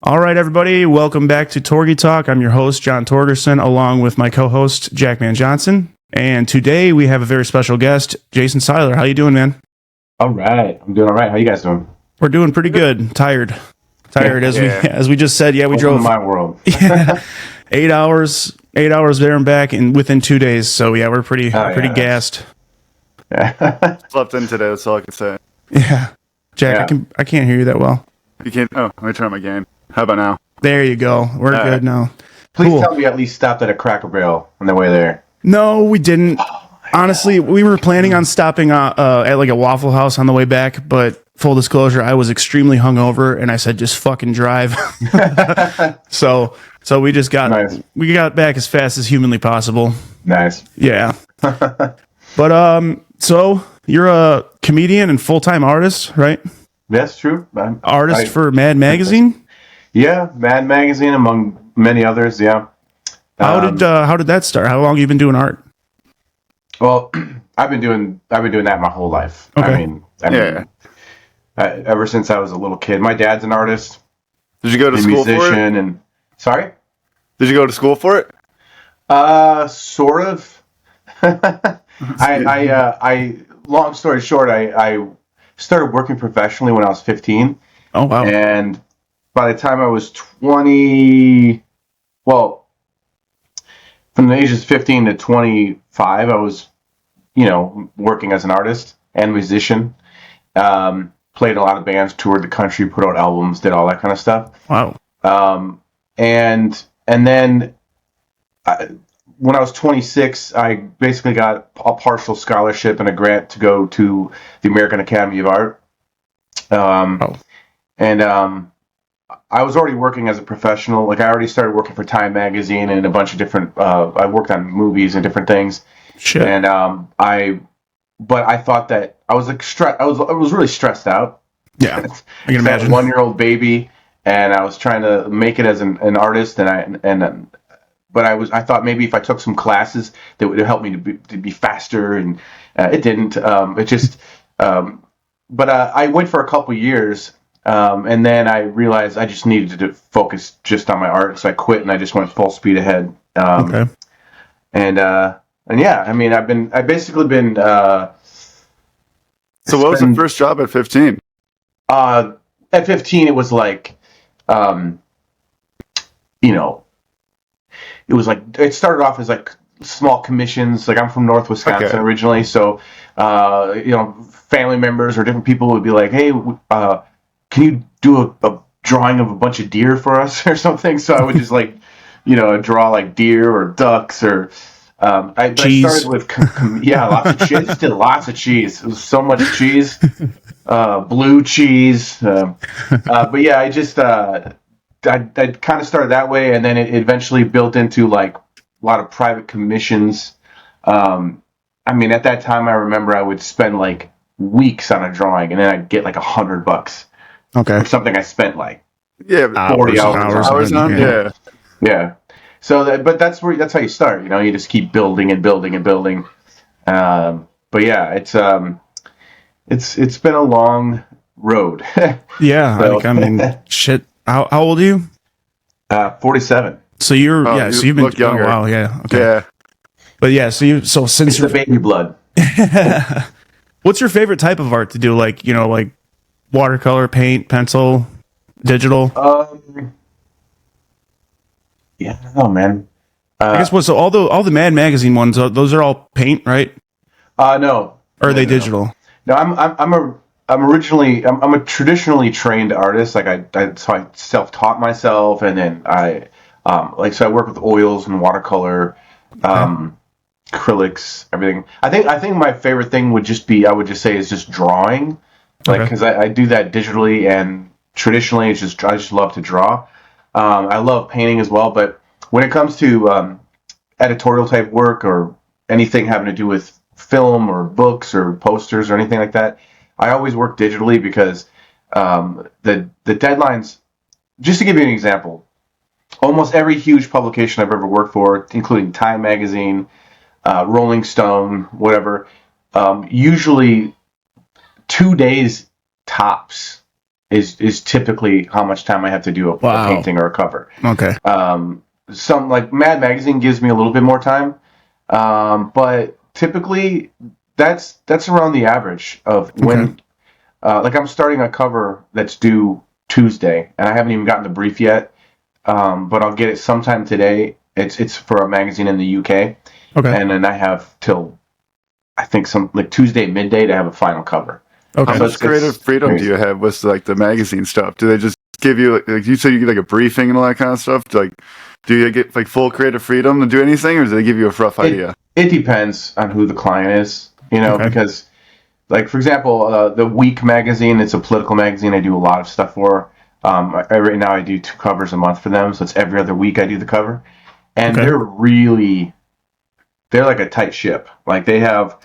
All right, everybody, welcome back to TorgyTalk. I'm your host, John Torgerson, along with my co-host, Jackman Johnson. And today we have a very special guest, Jason Seiler. How you doing, man? All right. I'm doing all right. How you guys doing? We're doing pretty good. Tired, as we just said. Yeah, we drove my world. 8 hours there and back, and within 2 days. So yeah, we're pretty gassed. Yeah. Slept in today. That's all I can say. Yeah, Jack, Yeah. I can't hear you that well. You can't. Oh, let me turn on my gain. How about now? There you go. We're All good right. now. Please Cool. tell me you at least stopped at a Cracker Barrel on the way there. No, we didn't. Honestly, we were planning on stopping at like a Waffle House on the way back, but full disclosure, I was extremely hungover, and I said, "Just fucking drive." so we just got we got back as fast as humanly possible. Nice. Yeah. But so you're a comedian and full-time artist, right? That's true. Artist for Mad Magazine. Yeah, Mad Magazine, among many others. Yeah. How did that start? How long have you been doing art? Well, I've been doing that my whole life. Okay. I mean, ever since I was a little kid. My dad's an artist. Did you go to school for it? Musician and sorry. Did you go to school for it? Sort of. I long story short, I started working professionally when I was 15. Oh wow. And by the time I was 20, well, from the ages 15 to 25, I was, working as an artist and musician. Played a lot of bands, toured the country, put out albums, did all that kind of stuff. Wow. And then when I was 26, I basically got a partial scholarship and a grant to go to the American Academy of Art. And I was already working as a professional. Like I already started working for Time Magazine and a bunch of different. I worked on movies and different things. Shit. And but I thought that I was like I was really stressed out. Yeah, I can imagine. 1-year-old baby, and I was trying to make it as an artist, but I thought maybe if I took some classes that would help me to be faster, and it didn't. But I went for a couple years, and then I realized I just needed to focus just on my art, so I quit and I just went full speed ahead. Okay. And yeah, I mean, I've basically been. So what was the first job at 15? At 15, it was like, it was like, it started off as like small commissions. Like I'm from North Wisconsin originally. So, family members or different people would be like, hey, can you do a drawing of a bunch of deer for us or something? So I would just like, draw like deer or ducks or, I started with, lots of cheese. I just did lots of cheese. It was so much cheese, blue cheese. But yeah, I just, I kind of started that way, and then it eventually built into like a lot of private commissions. I mean, at that time, I remember I would spend like weeks on a drawing, and then I'd get like $100. Okay. For something I spent like 40 hours on. Yeah. So, but that's how you start. You just keep building and building and building. But yeah, it's been a long road. Yeah, So- I mean, shit. How old are you? 47. So you're so you've been look younger. Oh, wow, yeah. Okay. Yeah. But yeah, so since It's the baby blood. what's your favorite type of art to do? Like, like watercolor, paint, pencil, digital? Yeah, I don't know, man. I guess so all the Mad Magazine ones, those are all paint, right? No. Or are they digital? No, I'm a traditionally trained artist. Like so I self-taught myself, and then I work with oils and watercolor, acrylics, everything. I think my favorite thing would just say is just drawing, like because I do that digitally and traditionally. I just love to draw. I love painting as well, but when it comes to editorial type work or anything having to do with film or books or posters or anything like that, I always work digitally because the deadlines. Just to give you an example, almost every huge publication I've ever worked for, including Time Magazine, Rolling Stone, whatever, usually 2 days tops is typically how much time I have to do a painting or a cover. Okay. Some like Mad Magazine gives me a little bit more time, but typically that's around the average of when. Like I'm starting a cover that's due Tuesday, and I haven't even gotten the brief yet, but I'll get it sometime today. It's for a magazine in the UK, and then I have till I think some like Tuesday midday to have a final cover. Okay. How much creative freedom do you have with like the magazine stuff? Do they just give you like you said you get like a briefing and all that kind of stuff? Like, do you get like full creative freedom to do anything, or do they give you a rough idea? It depends on who the client is, because like for example, the Week magazine, it's a political magazine. I do a lot of stuff for. Right now I do 2 covers a month for them, so it's every other week I do the cover, and they're like a tight ship. Like they have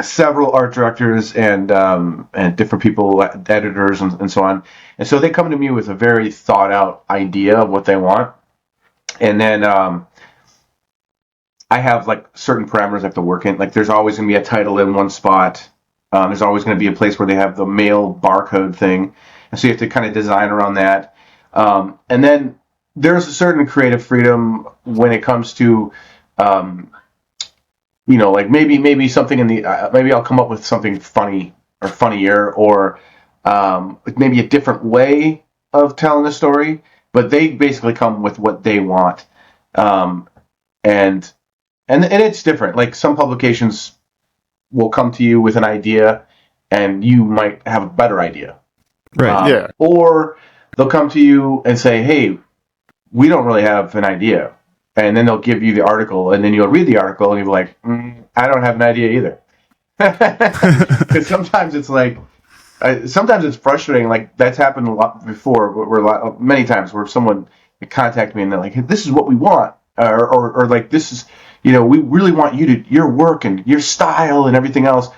several art directors and different people, editors and so on. And so they come to me with a very thought out idea of what they want. And then I have like certain parameters I have to work in. Like there's always going to be a title in one spot. There's always going to be a place where they have the mail barcode thing. And so you have to kind of design around that. And then there's a certain creative freedom when it comes to like maybe something in the maybe I'll come up with something funny or funnier or maybe a different way of telling the story, but they basically come with what they want, and it's different. Like some publications will come to you with an idea, and you might have a better idea, right? Or they'll come to you and say, "Hey, we don't really have an idea." And then they'll give you the article, and then you'll read the article, and you'll be like, I don't have an idea either. Because sometimes it's like, sometimes it's frustrating. Like, that's happened a lot before, many times, where someone contacted me, and they're like, hey, this is what we want. Or like, this is, we really want your work and your style and everything else.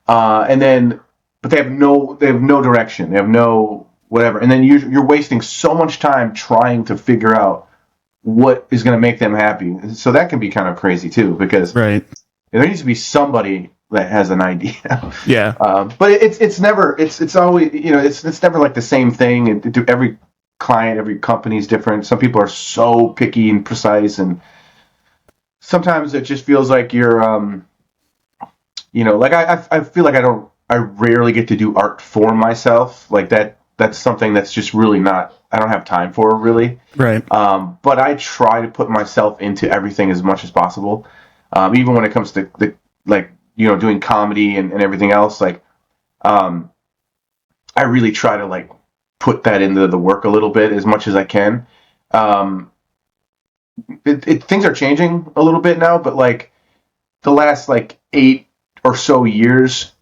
But they have no direction. They have no whatever. And then you're wasting so much time trying to figure out what is going to make them happy. So that can be kind of crazy too, because there needs to be somebody that has an idea. Yeah. But it's never, it's always, it's never like the same thing. Every client, every company is different. Some people are so picky and precise, and sometimes it just feels like you're, like I feel like I rarely get to do art for myself. Like that's something that's just really I don't have time for, really. Right. But I try to put myself into everything as much as possible. Even when it comes to doing comedy and everything else, like, I really try to like put that into the work a little bit as much as I can. Things are changing a little bit now, but like the last like 8 or so years,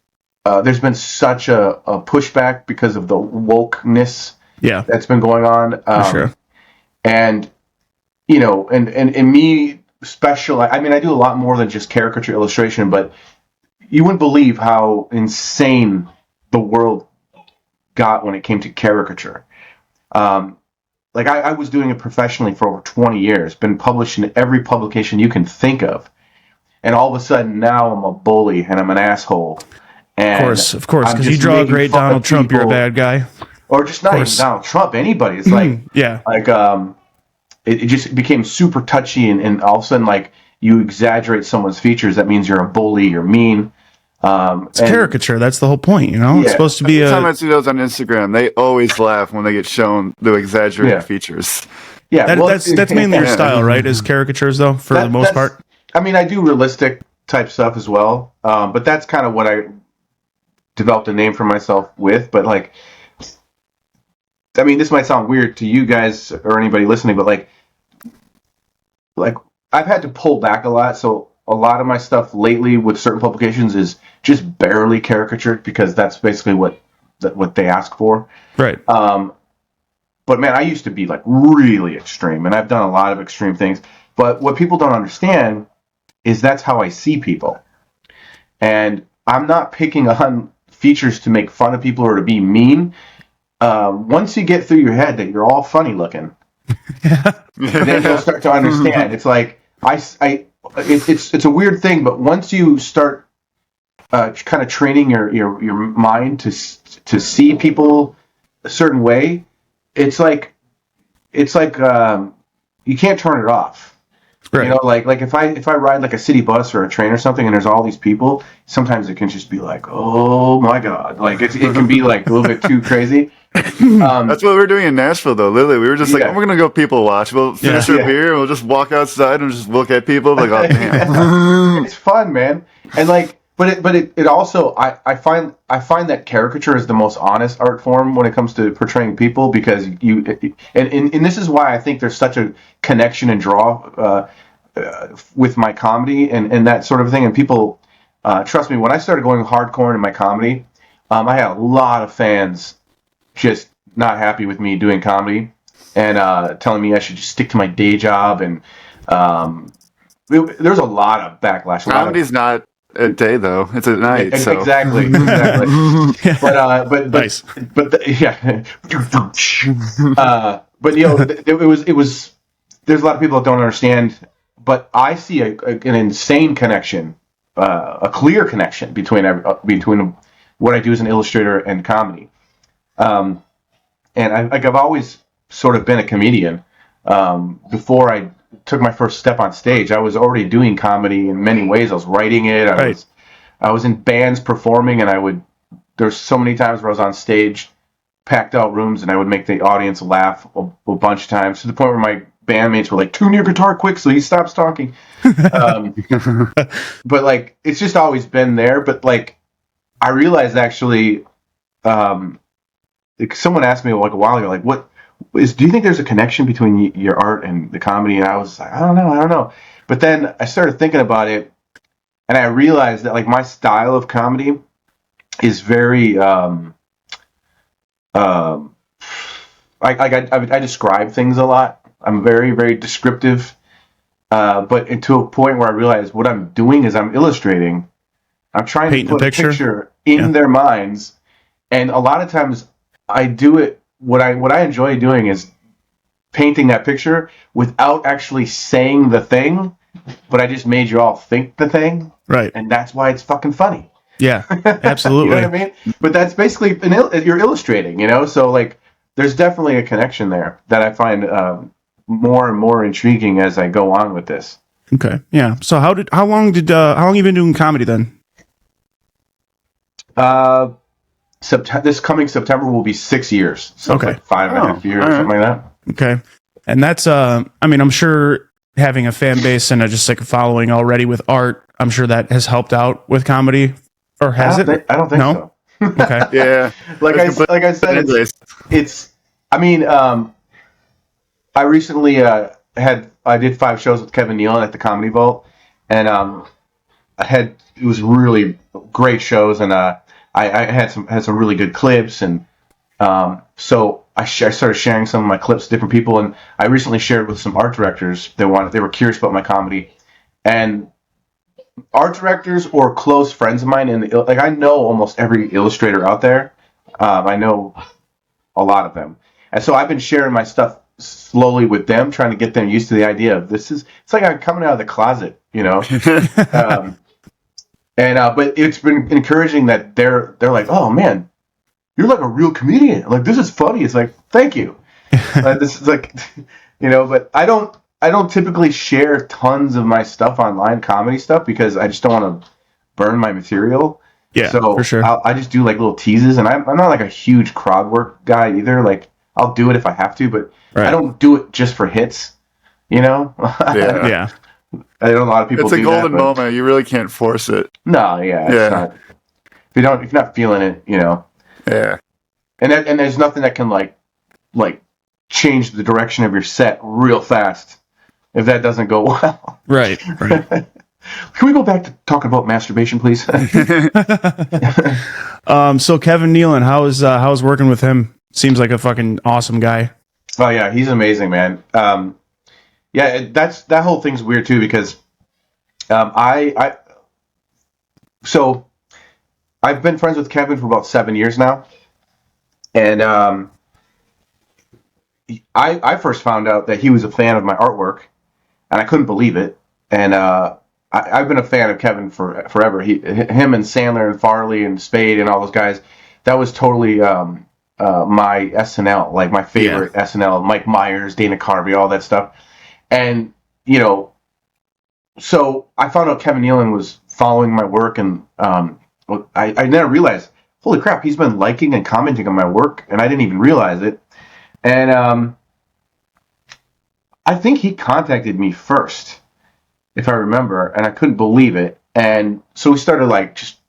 there's been such a pushback because of the wokeness that's been going on. For sure. And, and me I mean, I do a lot more than just caricature illustration, but you wouldn't believe how insane the world got when it came to caricature. Like I was doing it professionally for over 20 years, been published in every publication you can think of. And all of a sudden now I'm a bully and I'm an asshole. And of course, because you draw a great Donald Trump, you're a bad guy. Or just not even Donald Trump, anybody. It's like, it just became super touchy, and all of a sudden, like, you exaggerate someone's features, that means you're a bully, you're mean. It's caricature. That's the whole point, It's supposed to be Every time I see those on Instagram, they always laugh when they get shown the exaggerated features. Yeah, that's mainly your style, right? Is caricatures, though, for the most part? I mean, I do realistic type stuff as well, but that's kind of what I developed a name for myself with. But like, I mean, this might sound weird to you guys or anybody listening, but like I've had to pull back a lot. So a lot of my stuff lately with certain publications is just barely caricatured, because that's basically what they ask for. Right. But man, I used to be like really extreme, and I've done a lot of extreme things. But what people don't understand is that's how I see people. And I'm not picking on features to make fun of people or to be mean. Once you get through your head that you're all funny looking, then you'll start to understand. It's like it's a weird thing, but once you start kind of training your mind to see people a certain way, it's like you can't turn it off. Right. You know, like if I ride like a city bus or a train or something, and there's all these people, sometimes it can just be like, oh my god, like it can be like a little bit too crazy. That's what we were doing in Nashville, though. Literally, we were just like, Yeah. oh, we're gonna go people watch. We'll finish our beer, and we'll just walk outside and just look at people. Like, oh damn, It's fun, man. And like, but it also I find that caricature is the most honest art form when it comes to portraying people, because and this is why I think there's such a connection and draw with my comedy and that sort of thing. And people trust me, when I started going hardcore in my comedy, I had a lot of fans just not happy with me doing comedy and telling me I should just stick to my day job. And there's a lot of backlash. comedy's not a day though; it's a night. So. Exactly. But Nice. yeah. But you know, it was. There's a lot of people that don't understand, but I see an insane connection, a clear connection between what I do as an illustrator and comedy. And I've always sort of been a comedian. Before I took my first step on stage, I was already doing comedy in many ways. I was writing it. I was in bands performing, and there's so many times where I was on stage, packed out rooms, and I would make the audience laugh a bunch of times, to the point where my bandmates were like, "Tune your guitar quick so he stops talking." But like, it's just always been there. But like, I realized actually, someone asked me like a while ago, like, do you think there's a connection between your art and the comedy? And I was like, I don't know. But then I started thinking about it, and I realized that like my style of comedy is very, I describe things a lot. I'm very, very descriptive. But to a point where I realized what I'm doing is I'm illustrating. I'm trying to put a picture in their minds. And a lot of times I do it. What I enjoy doing is painting that picture without actually saying the thing, but I just made you all think the thing. Right. And that's why it's fucking funny. Yeah, absolutely. You know what I mean? But that's basically, you're illustrating, you know? So like, there's definitely a connection there that I find more and more intriguing as I go on with this. Okay. Yeah. So how long you been doing comedy then? This coming September will be 6 years. So Okay. it's like 5.5 years, something like that. Okay. And that's I mean, I'm sure having a fan base and just like a following already with art, I'm sure that has helped out with comedy, or has it? I don't think so. Okay. Yeah. Like I said, it's. I mean, I recently I did 5 shows with Kevin Nealon at the Comedy Vault, and it was really great shows, and I had some really good clips, and so I started sharing some of my clips with different people, and I recently shared with some art directors. They were curious about my comedy, and art directors or close friends of mine, and like I know almost every illustrator out there. I know a lot of them, and so I've been sharing my stuff slowly with them, trying to get them used to the idea of this. It's like I'm coming out of the closet, you know. But it's been encouraging that they're like, oh man, you're like a real comedian. Like, this is funny. It's like, thank you. This is like, you know. But I don't typically share tons of my stuff online, comedy stuff, because I just don't want to burn my material. Yeah, so for sure. I just do like little teases, and I'm not like a huge crowd work guy either. Like, I'll do it if I have to, but I don't do it just for hits. You know? Yeah. I know a lot of people. It's a golden moment. You really can't force it. No, it's not. If you're not feeling it, you know. Yeah. And there's nothing that can like change the direction of your set real fast if that doesn't go well. Right. Can we go back to talking about masturbation, please? So Kevin Nealon, how's working with him? Seems like a fucking awesome guy. Oh yeah, he's amazing, man. That whole thing's weird too, because so I've been friends with Kevin for about 7 years now, and I first found out that he was a fan of my artwork, and I couldn't believe it. And I've been a fan of Kevin forever. Him and Sandler and Farley and Spade and all those guys. That was totally my SNL, like my favorite SNL, Mike Myers, Dana Carvey, all that stuff. And, you know, so I found out Kevin Nealon was following my work, and I never realized, holy crap, he's been liking and commenting on my work, and I didn't even realize it. And I think he contacted me first, if I remember, and I couldn't believe it. And so we started like just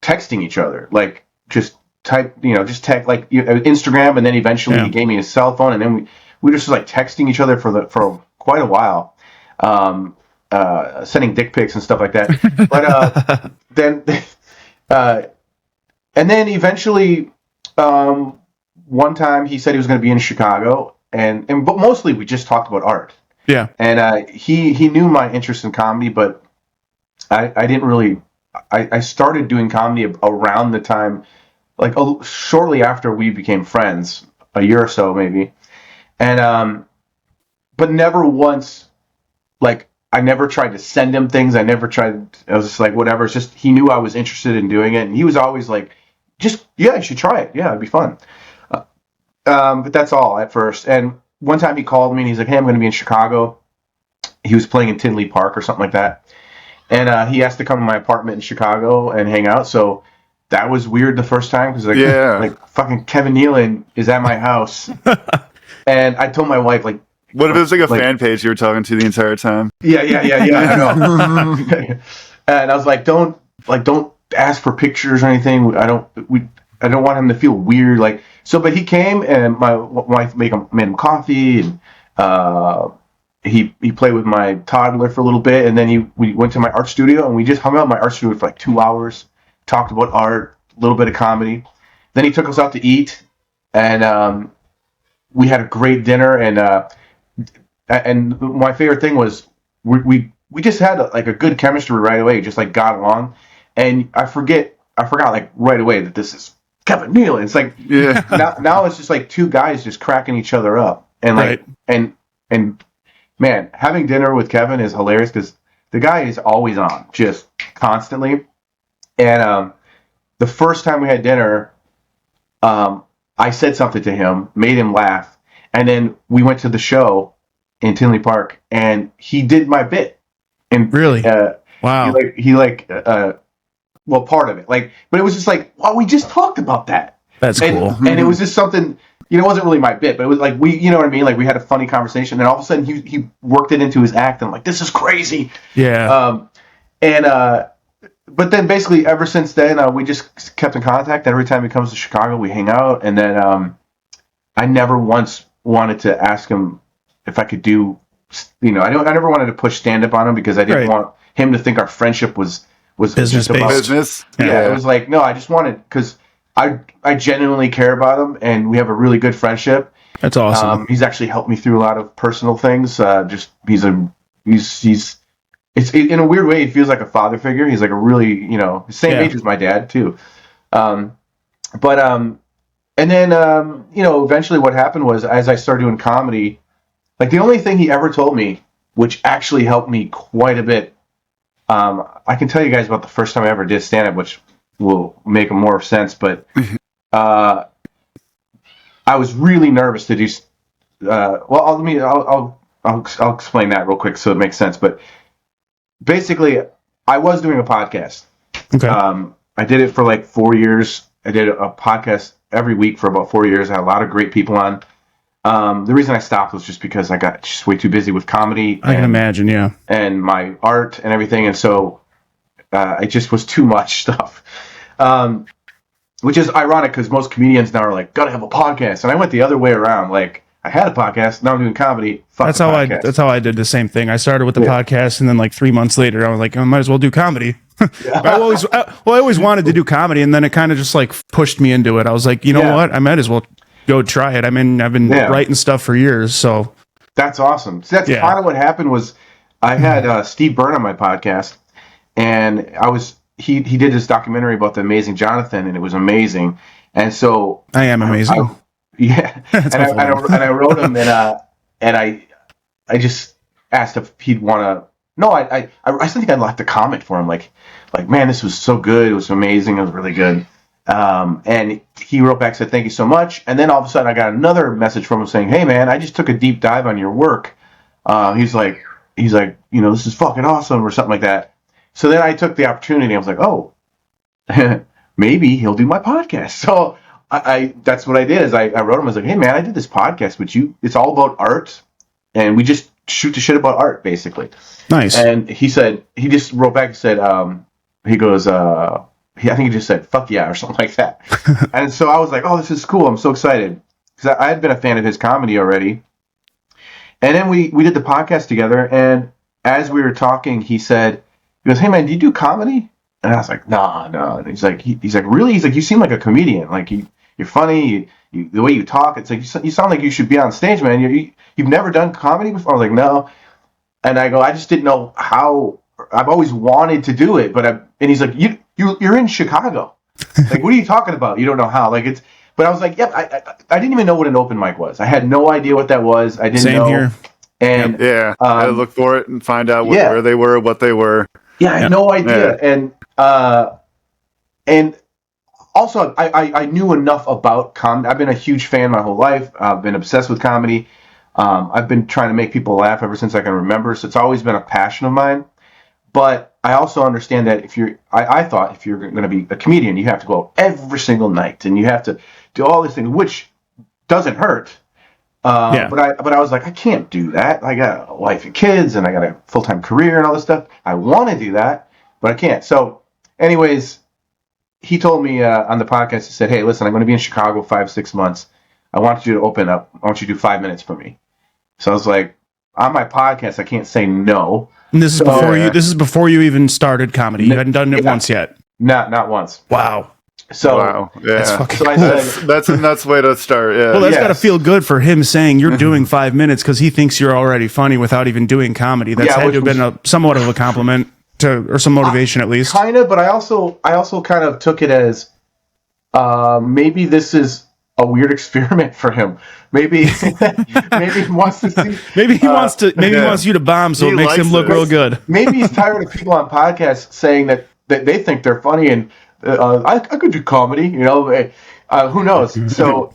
texting each other, like just type, just text like Instagram, and then eventually he gave me his cell phone, and then we were just like texting each other for quite a while, sending dick pics and stuff like that. But then and then eventually, one time he said he was going to be in Chicago, but mostly we just talked about art. Yeah. And he knew my interest in comedy, but I didn't really. I started doing comedy around the time, like shortly after we became friends, a year or so maybe, and but never once, like I never tried to send him things. I was just like, whatever. It's just he knew I was interested in doing it, and he was always like, you should try it. Yeah, it'd be fun. But that's all at first. And one time he called me and he's like, hey, I'm going to be in Chicago. He was playing in Tinley Park or something like that. And he asked to come to my apartment in Chicago and hang out. So that was weird the first time because like fucking Kevin Nealon is at my house. And I told my wife, like, what if it was like a fan page you were talking to the entire time? Yeah, I know. And I was like, don't ask for pictures or anything. I don't want him to feel weird. Like, so, but he came and my wife made him coffee, and he played with my toddler for a little bit, and then we went to my art studio and we just hung out in my art studio for like 2 hours, talked about art, a little bit of comedy. Then he took us out to eat, and we had a great dinner, and my favorite thing was we just had like a good chemistry right away, just like got along. And I forgot like right away that this is Kevin Nealon. It's like now it's just like two guys just cracking each other up, and like and man, having dinner with Kevin is hilarious because the guy is always on, just constantly. And the first time we had dinner, I said something to him, made him laugh, and then we went to the show in Tinley Park, and he did my bit. And really, wow, well, part of it, like, but it was just like, wow, we just talked about that. That's cool. And it was just something, it wasn't really my bit, but it was like you know what I mean? Like we had a funny conversation, and all of a sudden he worked it into his act, and I'm like, this is crazy. Yeah. But then basically ever since then, we just kept in contact. Every time he comes to Chicago, we hang out, and then I never once wanted to ask him if I could do, I never wanted to push stand up on him because I didn't want him to think our friendship was business just about business. Yeah, it was like, no, I just wanted, because I genuinely care about him, and we have a really good friendship. That's awesome. He's actually helped me through a lot of personal things. He's in a weird way, he feels like a father figure. He's like a really, same age as my dad too. And then eventually what happened was, as I started doing comedy, like the only thing he ever told me, which actually helped me quite a bit, I can tell you guys about the first time I ever did stand-up, which will make more sense, but I was really nervous to do. I'll explain that real quick so it makes sense. But basically, I was doing a podcast. Okay. I did it for like 4 years. I did a podcast every week for about 4 years. I had a lot of great people on. The reason I stopped was just because I got just way too busy with comedy. I can imagine, yeah. And my art and everything, and so it just was too much stuff. Which is ironic because most comedians now are like, gotta have a podcast, and I went the other way around. Like, I had a podcast, now I'm doing comedy. That's how I did the same thing. I started with the podcast, and then like 3 months later, I was like, I might as well do comedy. I always wanted to do comedy, and then it kind of just like pushed me into it. I was like, you know what? I might as well go try it. I mean, I've been writing stuff for years, so that's awesome. So that's kind of what happened. Was I had Steve Byrne on my podcast, and he did this documentary about the amazing Jonathan, and it was amazing. And so I am amazing. And I wrote him, and I just asked if he'd want to. No, I think I left a comment for him, like, man, this was so good. It was amazing. It was really good. And he wrote back, said, thank you so much. And then all of a sudden I got another message from him saying, hey man, I just took a deep dive on your work. He's like, this is fucking awesome or something like that. So then I took the opportunity. I was like, oh, maybe he'll do my podcast. So I that's what I did is I wrote him. I was like, hey man, I did this podcast with you. It's all about art. And we just shoot the shit about art, basically. Nice. And he just wrote back and said, he goes, I think he just said, fuck yeah, or something like that. And so I was like, oh, this is cool. I'm so excited. Because I had been a fan of his comedy already. And then we did the podcast together. And as we were talking, he goes, hey man, do you do comedy? And I was like, no. And he's like, really? He's like, you seem like a comedian. Like you're funny. The way you talk, it's like, you sound like you should be on stage, man. You've never done comedy before? I was like, no. And I go, I just didn't know how. I've always wanted to do it, and he's like, you're in Chicago. Like, what are you talking about? You don't know how. Like, but I was like, yep. I didn't even know what an open mic was. I had no idea what that was. I didn't know. Same here. And yeah, I had to look for it and find out where they were, what they were. Yeah, I had no idea. Yeah. And also, I knew enough about comedy. I've been a huge fan my whole life. I've been obsessed with comedy. I've been trying to make people laugh ever since I can remember, so it's always been a passion of mine. But I also understand that I thought if you're going to be a comedian, you have to go out every single night, and you have to do all these things, which doesn't hurt. But I was like, I can't do that. I got a wife and kids, and I got a full-time career and all this stuff. I want to do that, but I can't. So, anyways, he told me on the podcast, he said, hey, listen, I'm going to be in Chicago 5-6 months. I want you to open up. I want you to do 5 minutes for me. So I was like, on my podcast, I can't say no. And this is before you. This is before you even started comedy. You hadn't done it once yet. Not once. Wow. So yeah, that's fucking cool. That's a nuts way to start. Yeah. Well, that's got to feel good for him saying you're doing 5 minutes because he thinks you're already funny without even doing comedy. That's had to have been somewhat of a compliment or some motivation at least. Kind of, but I also kind of took it as maybe this is a weird experiment for him. Maybe he wants to see. Maybe he wants you to bomb, so it makes him look real good. Maybe he's tired of people on podcasts saying that they think they're funny and I could do comedy. Who knows? So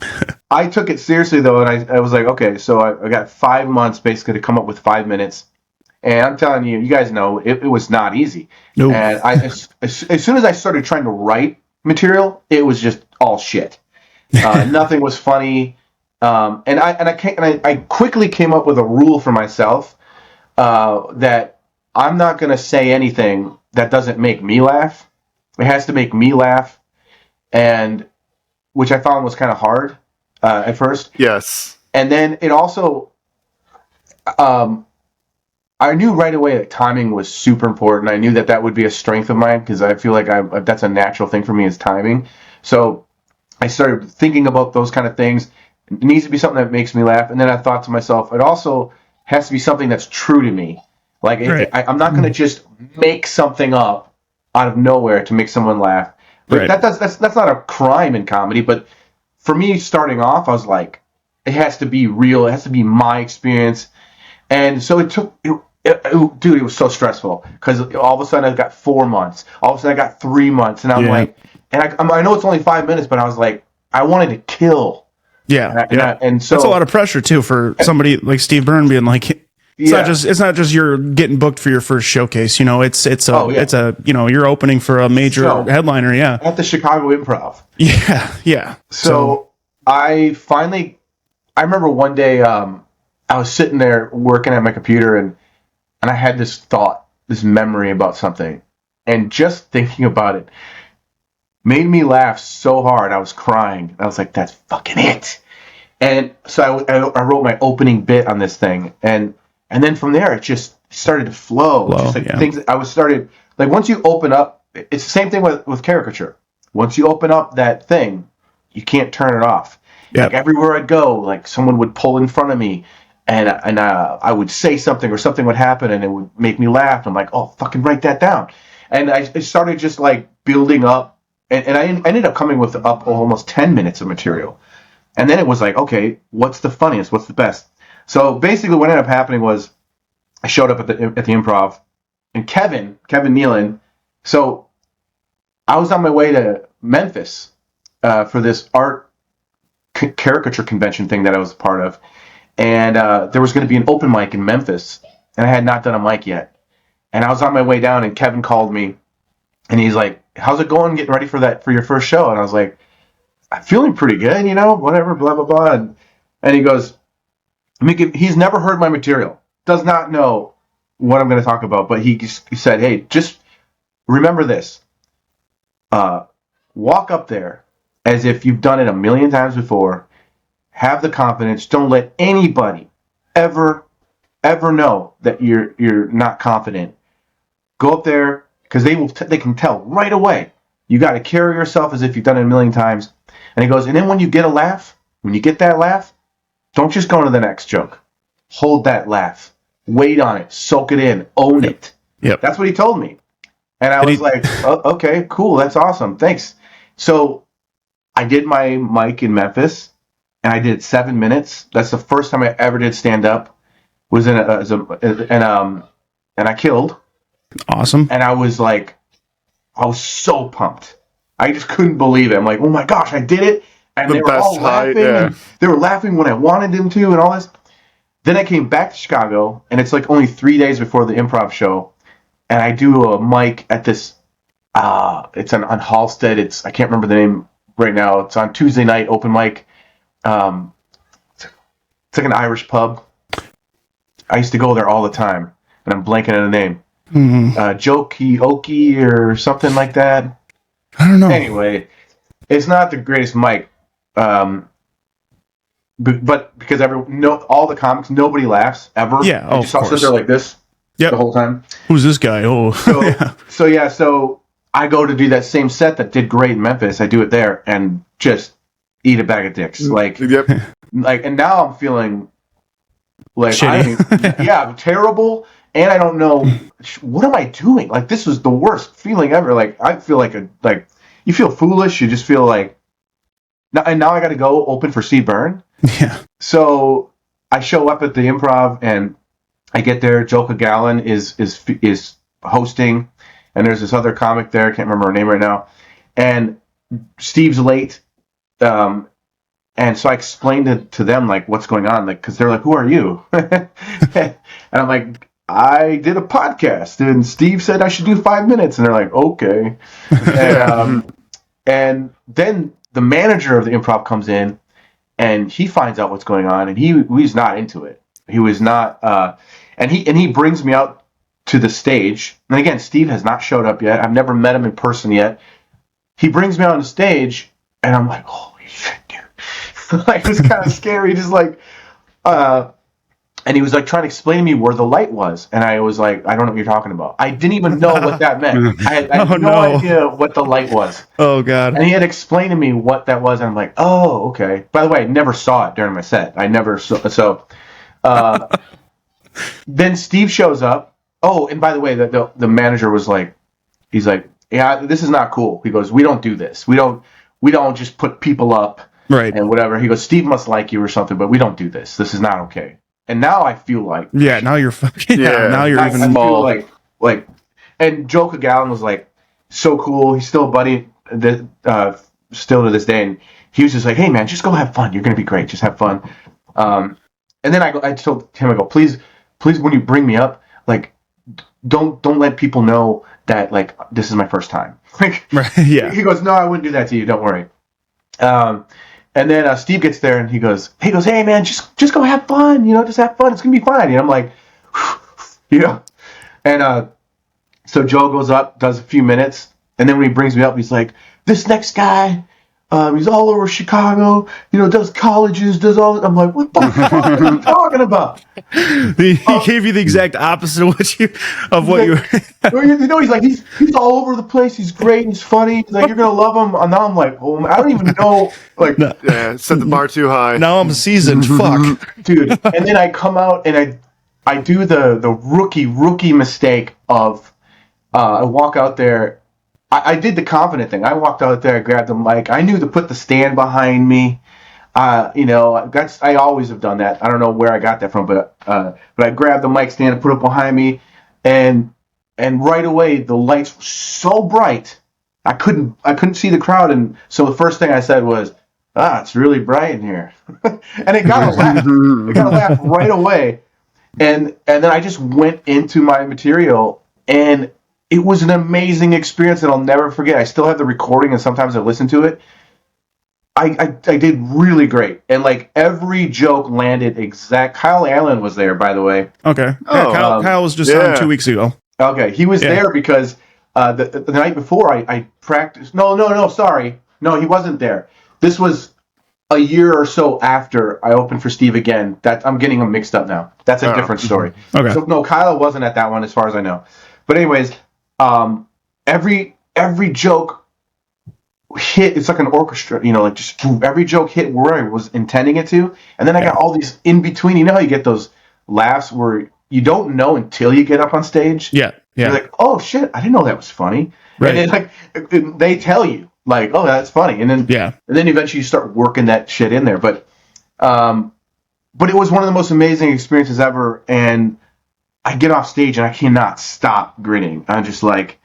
I took it seriously though, and I was like, okay, so I got 5 months basically to come up with 5 minutes. And I'm telling you, you guys know it was not easy. Nope. And as soon as I started trying to write material, it was just all shit. Nothing was funny, and I quickly came up with a rule for myself that I'm not going to say anything that doesn't make me laugh. It has to make me laugh, and which I found was kind of hard at first. Yes, and then it also, I knew right away that timing was super important. I knew that would be a strength of mine because I feel like that's a natural thing for me is timing. So I started thinking about those kind of things. It needs to be something that makes me laugh. And then I thought to myself, it also has to be something that's true to me. Like, right. I'm not going to just make something up out of nowhere to make someone laugh. Right. That's not a crime in comedy. But for me, starting off, I was like, it has to be real. It has to be my experience. And so it took... dude, it was so stressful because all of a sudden I got 4 months. All of a sudden I got 3 months. And I'm like... And I know it's only 5 minutes, but I was like, I wanted to kill. Yeah, and so that's a lot of pressure too for somebody like Steve Byrne being like, it's not just you're getting booked for your first showcase. It's you're opening for a major headliner. Yeah, at the Chicago Improv. Yeah. So I remember one day I was sitting there working at my computer and I had this memory about something, and just thinking about it made me laugh so hard. I was crying. I was like, that's fucking it. And so I wrote my opening bit on this thing. And then from there, it just started to flow. Things once you open up, it's the same thing with caricature. Once you open up that thing, you can't turn it off. Yep. Like everywhere I'd go, like someone would pull in front of me and I would say something or something would happen and it would make me laugh. I'm like, oh, fucking write that down. And I started just like building up. And I ended up coming with up almost 10 minutes of material. And then it was like, okay, what's the funniest? What's the best? So basically what ended up happening was I showed up at the Improv, and Kevin Nealon, so I was on my way to Memphis for this art caricature convention thing that I was a part of, and there was going to be an open mic in Memphis, and I had not done a mic yet, and I was on my way down, and Kevin called me, and he's like, "How's it going? Getting ready for your first show?" And I was like, "I'm feeling pretty good, whatever, blah blah blah," and he goes, he's never heard my material, does not know what I'm going to talk about, but he said, "Hey, just remember this. Walk up there as if you've done it a million times before. Have the confidence. Don't let anybody ever know that you're not confident. Go up there because they can tell right away. You got to carry yourself as if you've done it a million times." And he goes, "And then when you get that laugh, don't just go to the next joke. Hold that laugh. Wait on it. Soak it in. Own it." Yep. That's what he told me. And I was like, "Oh, okay, cool. That's awesome. Thanks." So I did my mic in Memphis, and I did 7 minutes. That's the first time I ever did stand up. And I killed. Awesome. And I was so pumped. I just couldn't believe it. I'm like, "Oh my gosh, I did it!" And they were all laughing. And they were laughing when I wanted them to, and all this. Then I came back to Chicago, and it's like only 3 days before the improv show, and I do a mic at this. It's on Halstead. I can't remember the name right now. It's on Tuesday night open mic. It's like an Irish pub. I used to go there all the time, and I'm blanking on the name. Jokey Okie or something like that. I don't know. Anyway, it's not the greatest mic, but because all the comics, nobody laughs ever. Yeah, you just all sit there like this the whole time. Who's this guy? Oh, So I go to do that same set that did great in Memphis. I do it there and just eat a bag of dicks. And now I'm feeling like I'm terrible, and I don't know what am I doing. Like, this was the worst feeling ever. Like, I feel like you feel foolish. You just feel like now I got to go open for Steve Byrne. Yeah. So I show up at the Improv, and I get there. Joe Cagallan is hosting, and there's this other comic there. I can't remember her name right now. And Steve's late. And so I explained to them, like, what's going on, like, because they're like, "Who are you?" And I'm like, "I did a podcast, and Steve said I should do 5 minutes." And they're like, "Okay." And then the manager of the Improv comes in, and he finds out what's going on, and he's not into it. He was not, and he brings me out to the stage. And again, Steve has not showed up yet. I've never met him in person yet. He brings me on the stage, and I'm like, "Holy shit, dude!" Like, it was kind of scary, just like, and he was like trying to explain to me where the light was, and I was like, "I don't know what you're talking about." I didn't even know what that meant. I had no idea what the light was. Oh God! And he had explained to me what that was, and I'm like, "Oh, okay." By the way, I never saw it during my set. I never saw. So, then Steve shows up. Oh, and by the way, the manager was like, he's like, "Yeah, this is not cool." He goes, "We don't do this. We don't just put people up." Right. And whatever. He goes, "Steve must like you or something, but we don't do this. This is not okay." And now I feel like... Yeah, now you're fucking... Yeah, now you're even... I feel like... And Joe Cagallan was like, so cool. He's still a buddy still to this day. And he was just like, "Hey, man, just go have fun. You're going to be great. Just have fun." And then I told him, I go, please, when you bring me up, like, don't let people know that, like, this is my first time. Like, right, yeah. He goes, "No, I wouldn't do that to you. Don't worry." And then Steve gets there, and he goes, "Hey, man, just go have fun, just have fun. It's going to be fine." And I'm like, And so Joe goes up, does a few minutes, and then when he brings me up, he's like, "This next guy, he's all over Chicago, does colleges, does all..." I'm like, "What the fuck are you talking about?" He gave you the exact opposite of what you were... He's like, he's all over the place. He's great. He's funny. He's like, "You're going to love him." And now I'm like, "Oh, I don't even know." Like, yeah, set the bar too high. Now I'm seasoned. Fuck. Dude. And then I come out, and I do the rookie mistake of, I walk out there. I did the confident thing. I walked out there, I grabbed the mic. I knew to put the stand behind me. I always have done that. I don't know where I got that from, but I grabbed the mic stand and put it behind me, and right away the lights were so bright. I couldn't see the crowd, and so the first thing I said was, it's really bright in here. And it got a laugh. It got a laugh right away. And then I just went into my material, and it was an amazing experience that I'll never forget. I still have the recording, and sometimes I listen to it. I did really great, and like every joke landed exact. Kyle Allen was there, by the way. Okay. Yeah, Kyle was just on 2 weeks ago. Okay, he was there because the night before I practiced. No, sorry. No, he wasn't there. This was a year or so after I opened for Steve again. That I'm getting them mixed up now. That's a different story. Okay. So no, Kyle wasn't at that one as far as I know. But anyways, every joke hit. It's like an orchestra, like just every joke hit where I was intending it to. And then I got all these in between. You know how you get those laughs where you don't know until you get up on stage? Yeah. You're like, oh shit, I didn't know that was funny. Right. And then they tell you, like, oh, that's funny. And then eventually you start working that shit in there. But it was one of the most amazing experiences ever. And I get off stage and I cannot stop grinning. I'm just like,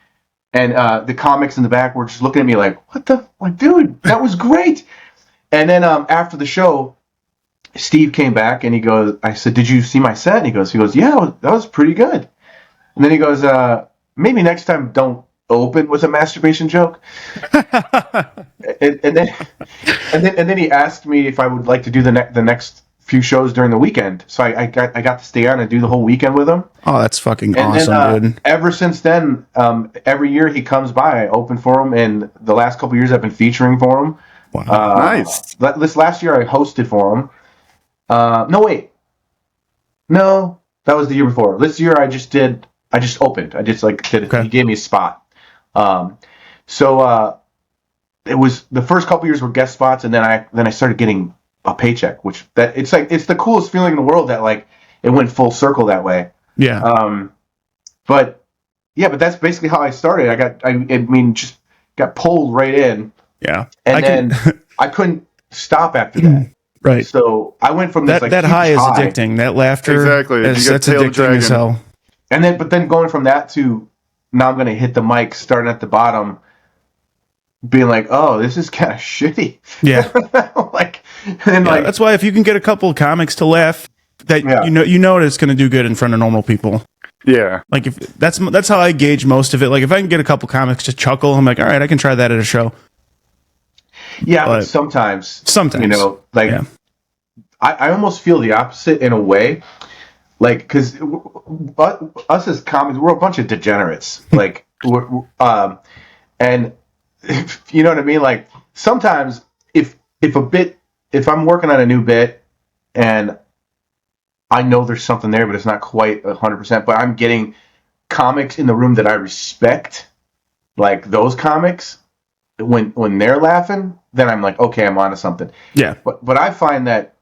and the comics in the back were just looking at me like, what the, like, dude, that was great. And then after the show, Steve came back and he goes, I said, did you see my set? And he goes, yeah, that was pretty good. And then he goes, maybe next time don't open with a masturbation joke. and then he asked me if I would like to do the next few shows during the weekend. So I got to stay on and do the whole weekend with him. Oh, that's fucking awesome, dude. Ever since then, every year he comes by, I open for him, and the last couple years I've been featuring for him. Wow. Nice. This last year I hosted for him. No, that was the year before. This year I just opened. I just did it. He gave me a spot. So it was the first couple years were guest spots, and then I started getting a paycheck, which it's the coolest feeling in the world that like it went full circle that way. Yeah. But that's basically how I started. Just got pulled right in. Yeah. And I couldn't stop after that. Right. So I went from that high is addicting. That laughter, exactly. That's addicting as hell. But then going from that to now I'm going to hit the mic, starting at the bottom, being like, oh, this is kind of shitty. Yeah. That's why if you can get a couple of comics to laugh, that you know it's going to do good in front of normal people. Yeah. Like if that's how I gauge most of it. Like if I can get a couple comics to chuckle, I'm like, all right, I can try that at a show. Yeah, but sometimes, I almost feel the opposite in a way, like because us as comics, we're a bunch of degenerates, like, and you know what I mean. Like sometimes, if I'm working on a new bit, and I know there's something there, but it's not quite 100%. But I'm getting comics in the room that I respect, like those comics. When they're laughing, then I'm like, okay, I'm onto something. Yeah. But I find that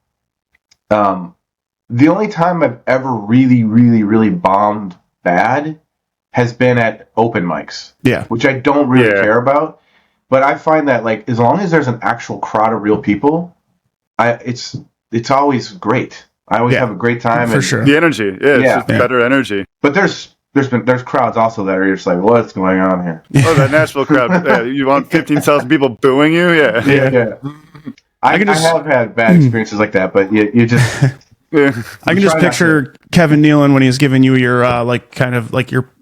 the only time I've ever really, really, really bombed bad has been at open mics. Yeah. Which I don't really care about. But I find that like as long as there's an actual crowd of real people, it's always great. I always have a great time. For sure. The energy. It's just better energy. But there's crowds also that are just like, what's going on here? Oh, that Nashville crowd. You want 15,000 people booing you? Yeah. I have had bad experiences like that, but you just... I can just picture Kevin Nealon when he's giving you your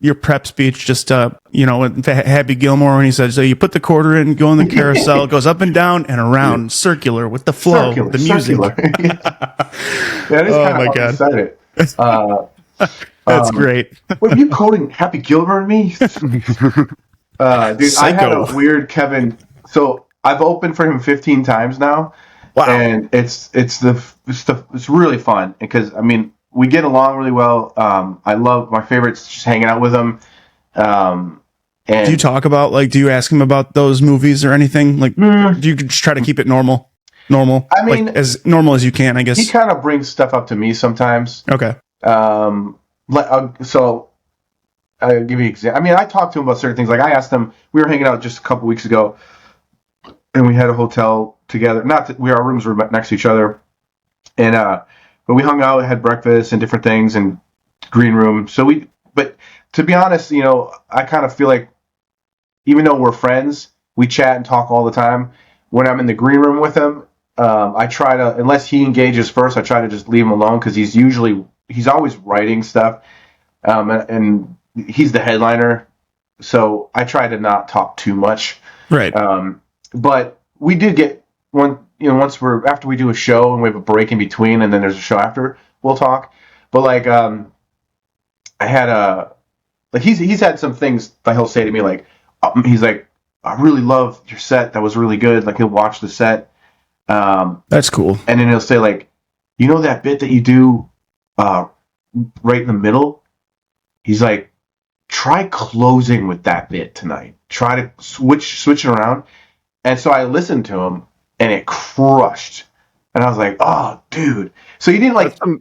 your prep speech, just Happy Gilmore when he says, so you put the quarter in, go in the carousel, it goes up and down and around, circular with the flow, the music. That is kind of how I said it. That's great. What are you quoting Happy Gilmore and me? Dude, I had a weird Kevin. So I've opened for him 15 times now. Wow. And it's really fun because we get along really well. My favorite's just hanging out with him. And do you talk about do you ask him about those movies or anything? Like, do you just try to keep it normal? I mean, as normal as you can, I guess. He kind of brings stuff up to me sometimes. Okay. So I'll give you an example. I talked to him about certain things. Like I asked him, we were hanging out just a couple weeks ago, and we had a hotel together. Not that our rooms were next to each other, and but we hung out, had breakfast and different things, and green room. But to be honest, I kind of feel like even though we're friends, We chat and talk all the time. When I'm in the green room with him, I try to, unless he engages first, I try to just leave him alone because he's always writing stuff, and he's the headliner, so I try to not talk too much. Right. But we did get after we do a show and we have a break in between, and then there's a show after, we'll talk. But like, I had he's had some things that he'll say to me, like, he's like, I really love your set. That was really good. Like, he'll watch the set. That's cool. And then he'll say, like, you know that bit that you do right in the middle? He's like, try closing with that bit tonight. Try to switch it around. And so I listened to him, and it crushed. And I was like, oh, dude. So he didn't, like, he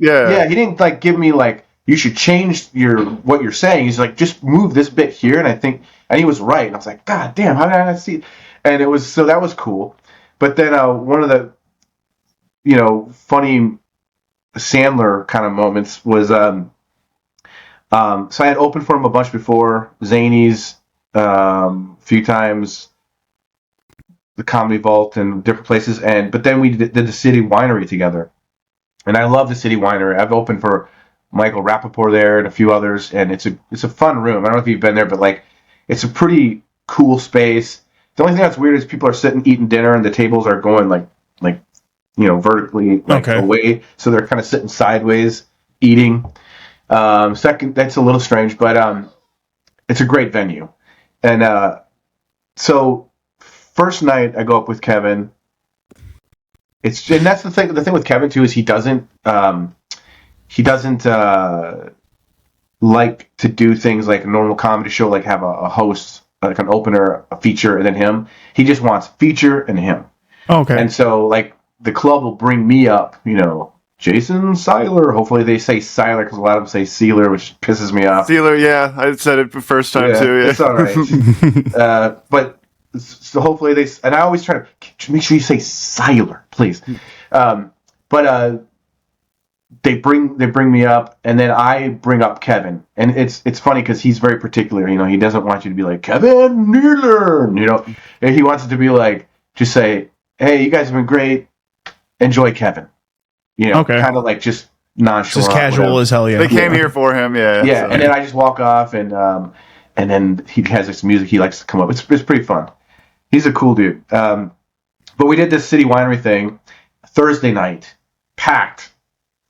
didn't, like, give me, like, you should change what you're saying. He's like, just move this bit here. And he was right. And I was like, God damn, how did I not see it? And so that was cool. But then one of the, funny Sandler kind of moments was, so I had opened for him a bunch before, Zanies, a few times, the Comedy Vault and different places. But then we did the City Winery together. And I love the City Winery. I've opened for Michael Rapaport there and a few others, and it's a fun room. I don't know if you've been there, but like, it's a pretty cool space. The only thing that's weird is people are sitting eating dinner, and the tables are going like vertically away, so they're kind of sitting sideways eating. Second, that's a little strange, but it's a great venue. And so first night I go up with Kevin. And that's the thing. The thing with Kevin too is he doesn't like to do things like a normal comedy show, like have a host, like an opener, a feature, and then him. He just wants feature and him. Okay. And so, like, the club will bring me up, Jason Seiler. Hopefully they say Seiler because a lot of them say Seiler, which pisses me off. Seiler, yeah. I said it the first time, too. Yeah. It's all right. But so hopefully and I always try to make sure you say Seiler, please. But they bring me up, and then I bring up Kevin, and it's funny because he's very particular. He doesn't want you to be like Kevin Nealon, and he wants it to be like, just say, hey, you guys have been great. Enjoy Kevin. Okay. Kind of like just nonchalant. Just casual as hell, yeah. They came here for him, yeah. Yeah, so. And then I just walk off, and then he has this music he likes to come up. It's pretty fun. He's a cool dude. But we did this City Winery thing Thursday night, packed.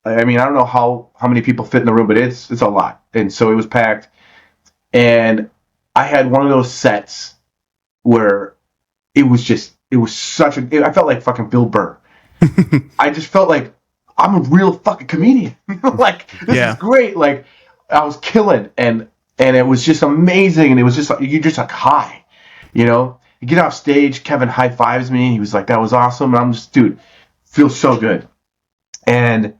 I mean, I don't know how many people fit in the room, but it's a lot. And so it was packed. And I had one of those sets where I felt like fucking Bill Burr. I just felt like I'm a real fucking comedian. Like, this is great. Like, I was killing, and it was just amazing. And it was just like, you're just like high, You get off stage, Kevin high fives me. He was like, that was awesome. And I'm just, dude, feels so good. And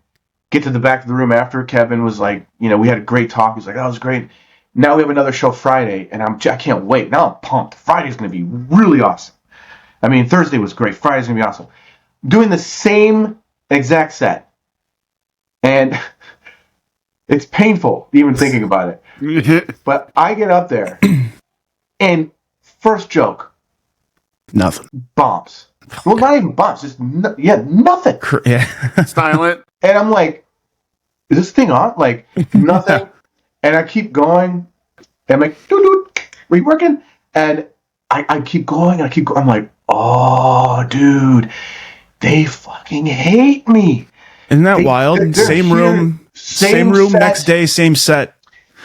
get to the back of the room after. Kevin was like, we had a great talk. He's like, that was great. Now we have another show Friday, and I can't wait. Now I'm pumped. Friday's going to be really awesome. I mean, Thursday was great. Friday's going to be awesome. Doing the same exact set. And it's painful even thinking about it. But I get up there, and first joke. Nothing. Bombs. Well, not even bombs. Just nothing. Yeah. Silent. And I'm like, is this thing on? Like, nothing. And I keep going. And I'm like, dude, are you working? And I keep going. I'm like, oh, dude, they fucking hate me. Isn't that wild? They're same room, same room, set. Next day, same set.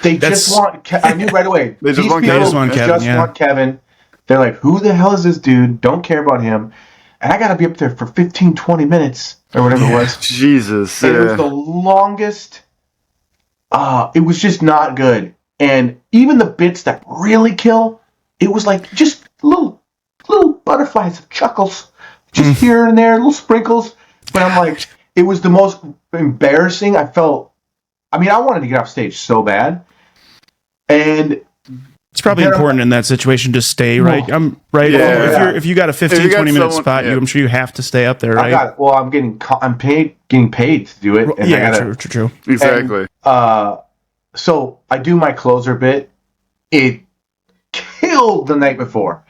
They just want, I knew right away. They just want Kevin. They're like, who the hell is this dude? Don't care about him. And I got to be up there for 15, 20 minutes or whatever it was. Jesus. It was the longest. It was just not good. And even the bits that really kill, it was like just little butterflies of chuckles. Just here and there, little sprinkles. But I'm like, it was the most embarrassing. I wanted to get off stage so bad. And it's probably important in that situation to stay, right? I'm right. Yeah. If you got a 15, 20 minute spot, I'm sure you have to stay up there, right? I got it. Well, I'm getting paid to do it. And true. Exactly. And, so I do my closer bit. It killed the night before.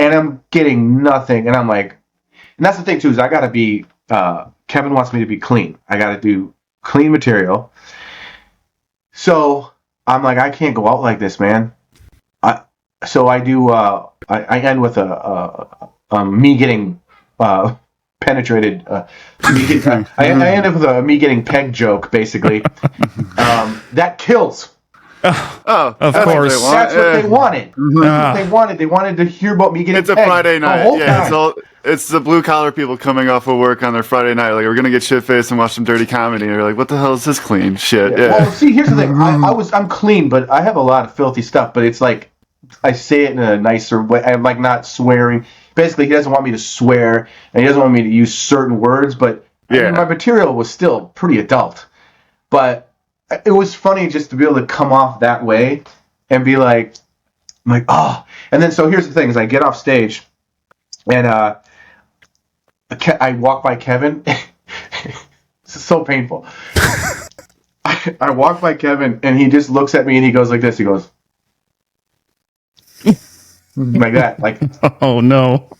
and I'm getting nothing. And I'm like, and that's the thing too, is I got to be, Kevin wants me to be clean. I got to do clean material. So I'm like, I can't go out like this, man. So I do, I end with me getting penetrated. I end up with a me getting pegged joke, basically. That kills. Of course. That's what they wanted. That's what they wanted. They wanted to hear about me getting pegged. It's a Friday night. It's the blue collar people coming off of work on their Friday night. Like, we're gonna get shit faced and watch some dirty comedy. And you're like, what the hell is this clean shit? Yeah. Well, see, here's the thing. I'm clean, but I have a lot of filthy stuff. But it's like I say it in a nicer way. I'm like not swearing. Basically, he doesn't want me to swear, and he doesn't want me to use certain words. But I mean, my material was still pretty adult. But it was funny just to be able to come off that way and be like, I'm like, oh. And then so here's the thing: is I get off stage, and I walk by Kevin. This is so painful. I walk by Kevin, and he just looks at me, and he goes like this. He goes like that, like, oh no,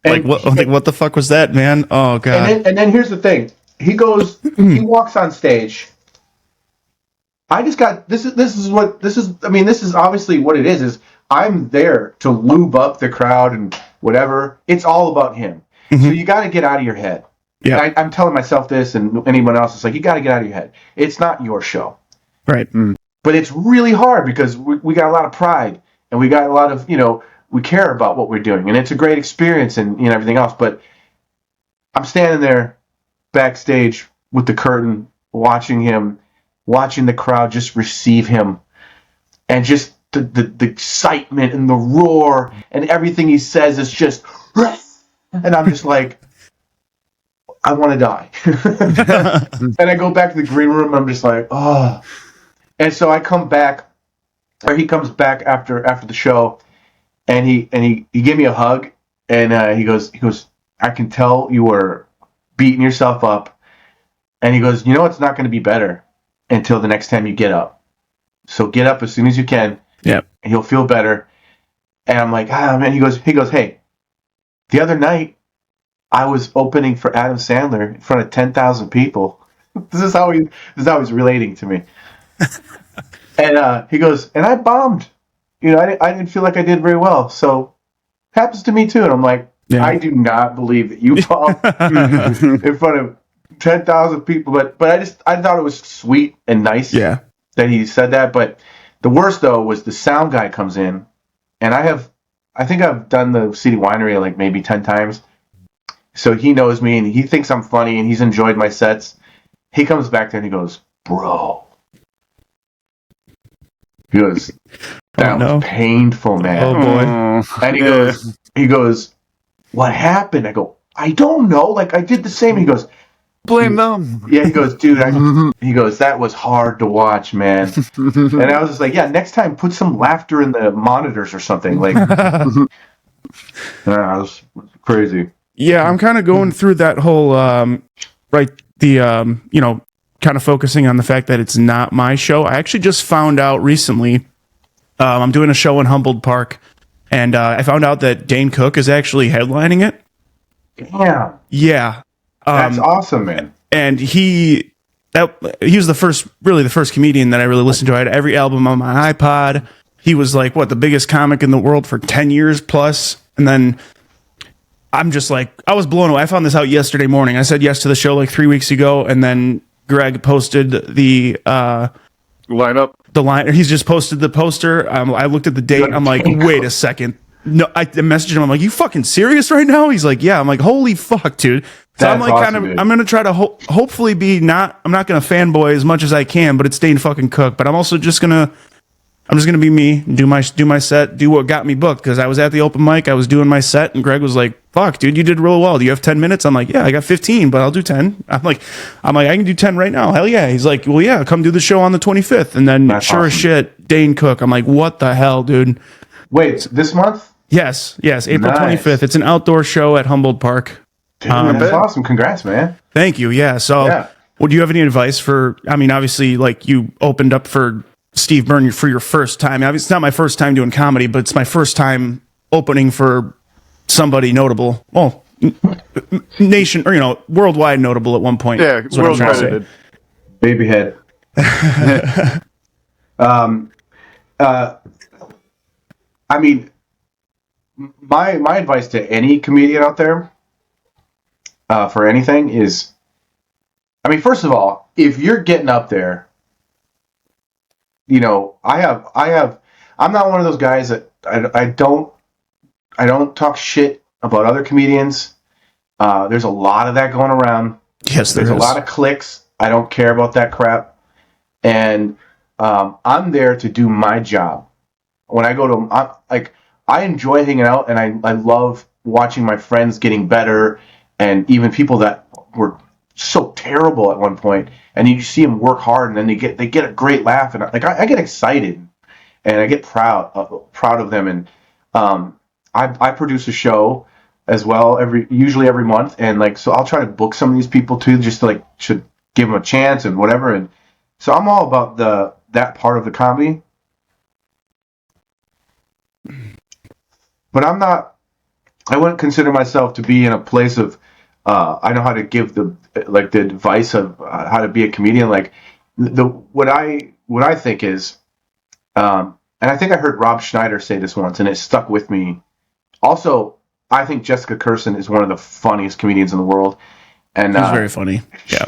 like what the fuck was that, man? Oh god. And then here's the thing: he goes, he walks on stage. I just got this is obviously what it is. Is I'm there to lube up the crowd and whatever. It's all about him. So you got to get out of your head. Yeah, I'm telling myself this, and anyone else is like, you got to get out of your head. It's not your show, right? But it's really hard because we got a lot of pride, and we got a lot of, we care about what we're doing, and it's a great experience, and everything else. But I'm standing there backstage with the curtain, watching the crowd just receive him, and just the excitement and the roar and everything he says is just. And I'm just like, I want to die. And I go back to the green room, and I'm just like, oh. And so I come back, or he comes back after the show, and he gave me a hug, and he goes, I can tell you were beating yourself up, and he goes, it's not going to be better until the next time you get up. So get up as soon as you can. Yeah. And you'll feel better. And I'm like, man. He goes, hey. The other night, I was opening for Adam Sandler in front of 10,000 people. This is how he's relating to me. And he goes, and I bombed. I didn't feel like I did very well. So happens to me too. And I'm like, I do not believe that you bombed in front of 10,000 people. But I thought it was sweet and nice that he said that. But the worst though was the sound guy comes in, and I think I've done the CD Winery like maybe 10 times. So he knows me, and he thinks I'm funny, and he's enjoyed my sets. He comes back there, and he goes, bro. He goes, that was painful, man. Oh, boy. And he goes, what happened? I go, I don't know. Like, I did the same. He goes, blame them. Yeah, he goes, dude, he goes, that was hard to watch, man. And I was just like, yeah, next time put some laughter in the monitors or something. Like, it was crazy. Yeah, I'm kind of going through that whole, kind of focusing on the fact that it's not my show. I actually just found out recently, I'm doing a show in Humboldt Park, and I found out that Dane Cook is actually headlining it. Damn. Yeah. That's awesome, man. And he was the first comedian that I really listened to. I had every album on my iPod. He was like, the biggest comic in the world for 10 years plus. And then I'm just like, I was blown away. I found this out yesterday morning. I said yes to the show like 3 weeks ago. And then Greg posted the lineup. He's just posted the poster. I looked at the date. I'm like, wait a second. No, I messaged him. I'm like, you fucking serious right now? He's like, yeah. I'm like, holy fuck, dude. So I'm like, awesome, I'm going to try to hopefully I'm not going to fanboy as much as I can, but it's Dane fucking Cook. But I'm also just going to be me, do my set, do what got me booked. Cause I was at the open mic, I was doing my set, and Greg was like, fuck, dude, you did real well. Do you have 10 minutes? I'm like, yeah, I got 15, but I'll do 10. I'm like, I can do 10 right now. Hell yeah. He's like, well, yeah, come do the show on the 25th. And then that's sure awesome. As shit, Dane Cook. I'm like, what the hell, dude? Wait, this month? Yes, April 25th. It's an outdoor show at Humboldt Park. Dude, that's awesome. Congrats, man. Thank you. Yeah. So, would you have any advice for? I mean, obviously, like you opened up for Steve Byrne for your first time. Obviously, it's not my first time doing comedy, but it's my first time opening for somebody notable. Well, nation or worldwide notable at one point. Yeah, worldwide. Baby head. I mean, my advice to any comedian out there for anything is, I mean, first of all, if you're getting up there, I'm not one of those guys that I don't talk shit about other comedians. There's a lot of that going around. Yes, there's a lot of clicks. I don't care about that crap. And I'm there to do my job. When I go to, I enjoy hanging out, and I love watching my friends getting better, and even people that were so terrible at one point, and you see them work hard, and then they get a great laugh, and I get excited, and I get proud of them, and I produce a show as well usually every month, and so I'll try to book some of these people too, just to should give them a chance and whatever, and so I'm all about that part of the comedy. But I wouldn't consider myself to be in a place of, I know how to give the advice of how to be a comedian. What I think is, and I think I heard Rob Schneider say this once, and it stuck with me. Also, I think Jessica Kirson is one of the funniest comedians in the world. And she's very funny. Yeah.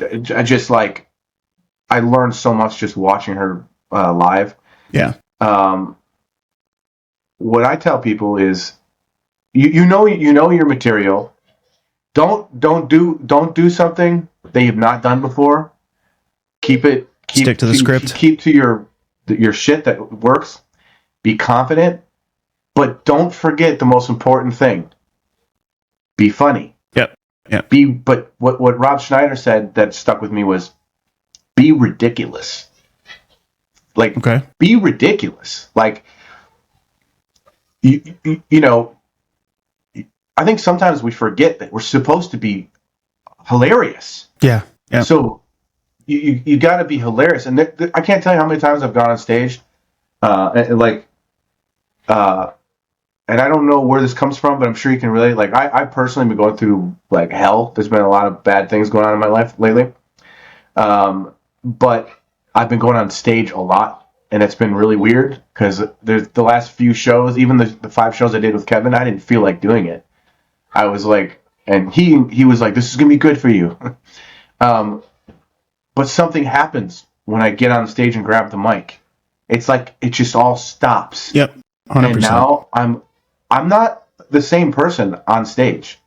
I learned so much just watching her live. Yeah. What I tell people is, you know your material. Don't do something that you've not done before. Stick to the script. Keep to your shit that works. Be confident, but don't forget the most important thing. Be funny. Yep. Yeah. But what Rob Schneider said that stuck with me was, be ridiculous. Be ridiculous. I think sometimes we forget that we're supposed to be hilarious. Yeah. Yeah. So you got to be hilarious. And I can't tell you how many times I've gone on stage, and I don't know where this comes from, but I'm sure you can relate. I personally been going through hell. There's been a lot of bad things going on in my life lately. But I've been going on stage a lot. And it's been really weird because there's the last few shows, even the 5 shows I did with Kevin, I didn't feel like doing it. I was and he was like, "This is gonna be good for you." But something happens when I get on stage and grab the mic. It's it just all stops. Yep. 100%. And now I'm not the same person on stage.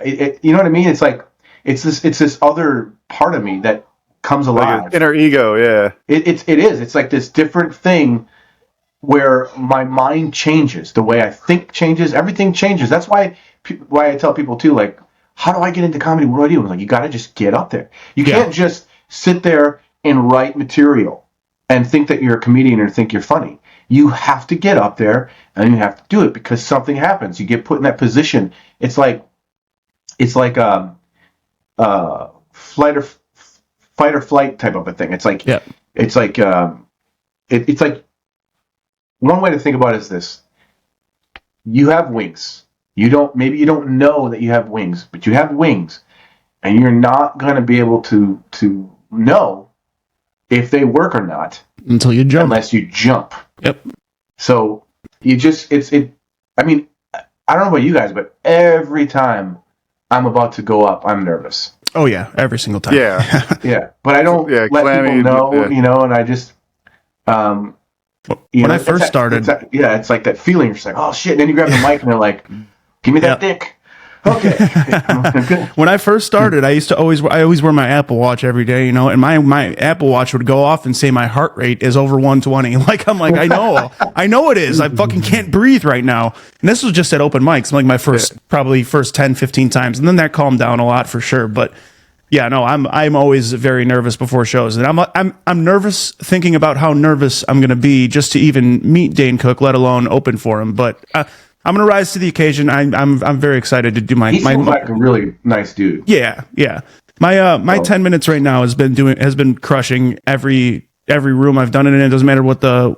You know what I mean? It's this other part of me that comes alive. Inner ego, yeah. It is. It's this different thing where my mind changes. The way I think changes. Everything changes. That's why I tell people too, how do I get into comedy? What do I do? I'm you got to just get up there. You can't just sit there and write material and think that you're a comedian or think you're funny. You have to get up there and you have to do it because something happens. You get put in that position. It's like fight or flight type of a thing. It's one way to think about it is this. You have wings. Maybe you don't know that you have wings, but you have wings, and you're not going to be able to know if they work or not until you jump. Unless you jump. Yep. So you just I mean, I don't know about you guys, but every time I'm about to go up, I'm nervous. Oh yeah, every single time. Yeah, yeah. But I don't let people know, and I just, when I first started, it's like that feeling. You're just like, oh shit. And then you grab the mic and they're like, give me that dick. Okay. When I first started, I always wear my Apple Watch every day, and my Apple Watch would go off and say my heart rate is over 120. I know it is. I fucking can't breathe right now. And this was just at open mics, my first 10, 15 times. And then that calmed down a lot for sure. But yeah, no, I'm always very nervous before shows. And I'm nervous thinking about how nervous I'm going to be just to even meet Dane Cook, let alone open for him. But I'm going to rise to the occasion. I'm very excited to do my. He seems like a really nice dude. Yeah, yeah. My 10 minutes right now has been crushing every room I've done it in. It doesn't matter what the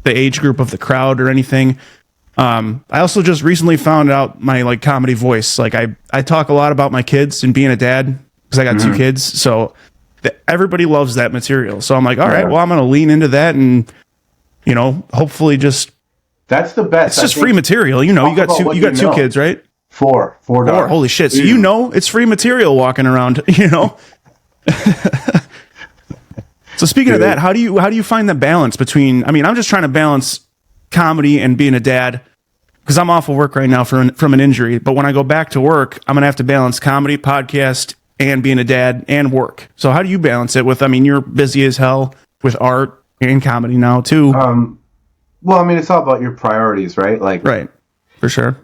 age group of the crowd or anything. I also just recently found out my like comedy voice. Like I talk a lot about my kids and being a dad because I got two kids. So everybody loves that material. So I'm like, all right, well, I'm going to lean into that and, hopefully just. That's the best. It's just free material. You got two kids, right? Four daughters. Holy shit. So it's free material walking around, So speaking of that, how do you find the balance between, I'm just trying to balance comedy and being a dad because I'm off of work right now from an injury. But when I go back to work, I'm going to have to balance comedy, podcast, and being a dad and work. So how do you balance it with, you're busy as hell with art and comedy now too. Well, it's all about your priorities, right? Like, right. For sure.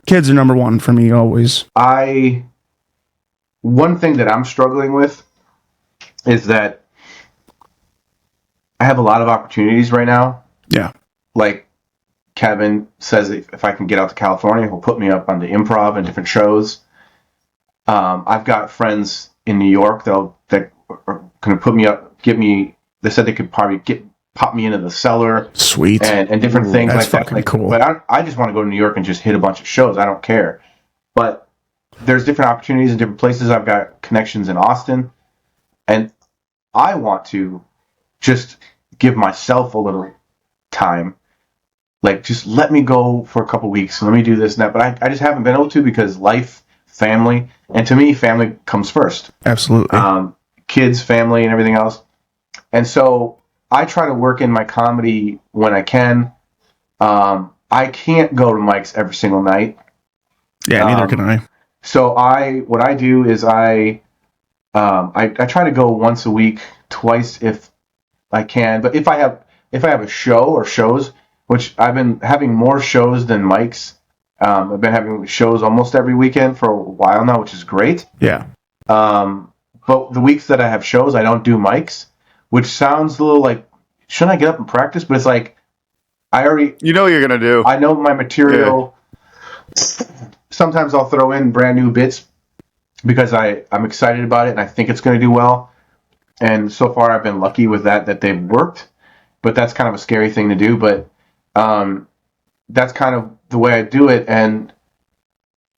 Kids are number one for me always. One thing that I'm struggling with is that I have a lot of opportunities right now. Yeah. Like Kevin says, if I can get out to California, he'll put me up on the Improv and different shows. I've got friends in New York that are going to put me up, they said they could probably pop me into the Cellar. Sweet. And different things like that. Like, cool. But I just want to go to New York and just hit a bunch of shows. I don't care. But there's different opportunities in different places. I've got connections in Austin. And I want to just give myself a little time. Like, just let me go for a couple weeks and let me do this and that. But I just haven't been able to because life, family, and to me, family comes first. Absolutely. Kids, family, and everything else. And so I try to work in my comedy when I can. I can't go to Mike's every single night. Yeah, neither can I. So what I do is I try to go once a week, twice if I can. But if I have a show or shows, which I've been having more shows than Mike's. I've been having shows almost every weekend for a while now, which is great. Yeah. But the weeks that I have shows, I don't do Mike's, which sounds a little like, shouldn't I get up and practice? But it's like, I already... You know what you're going to do. I know my material. Yeah. Sometimes I'll throw in brand new bits because I'm excited about it and I think it's going to do well. And so far I've been lucky with that they've worked. But that's kind of a scary thing to do. But that's kind of the way I do it. And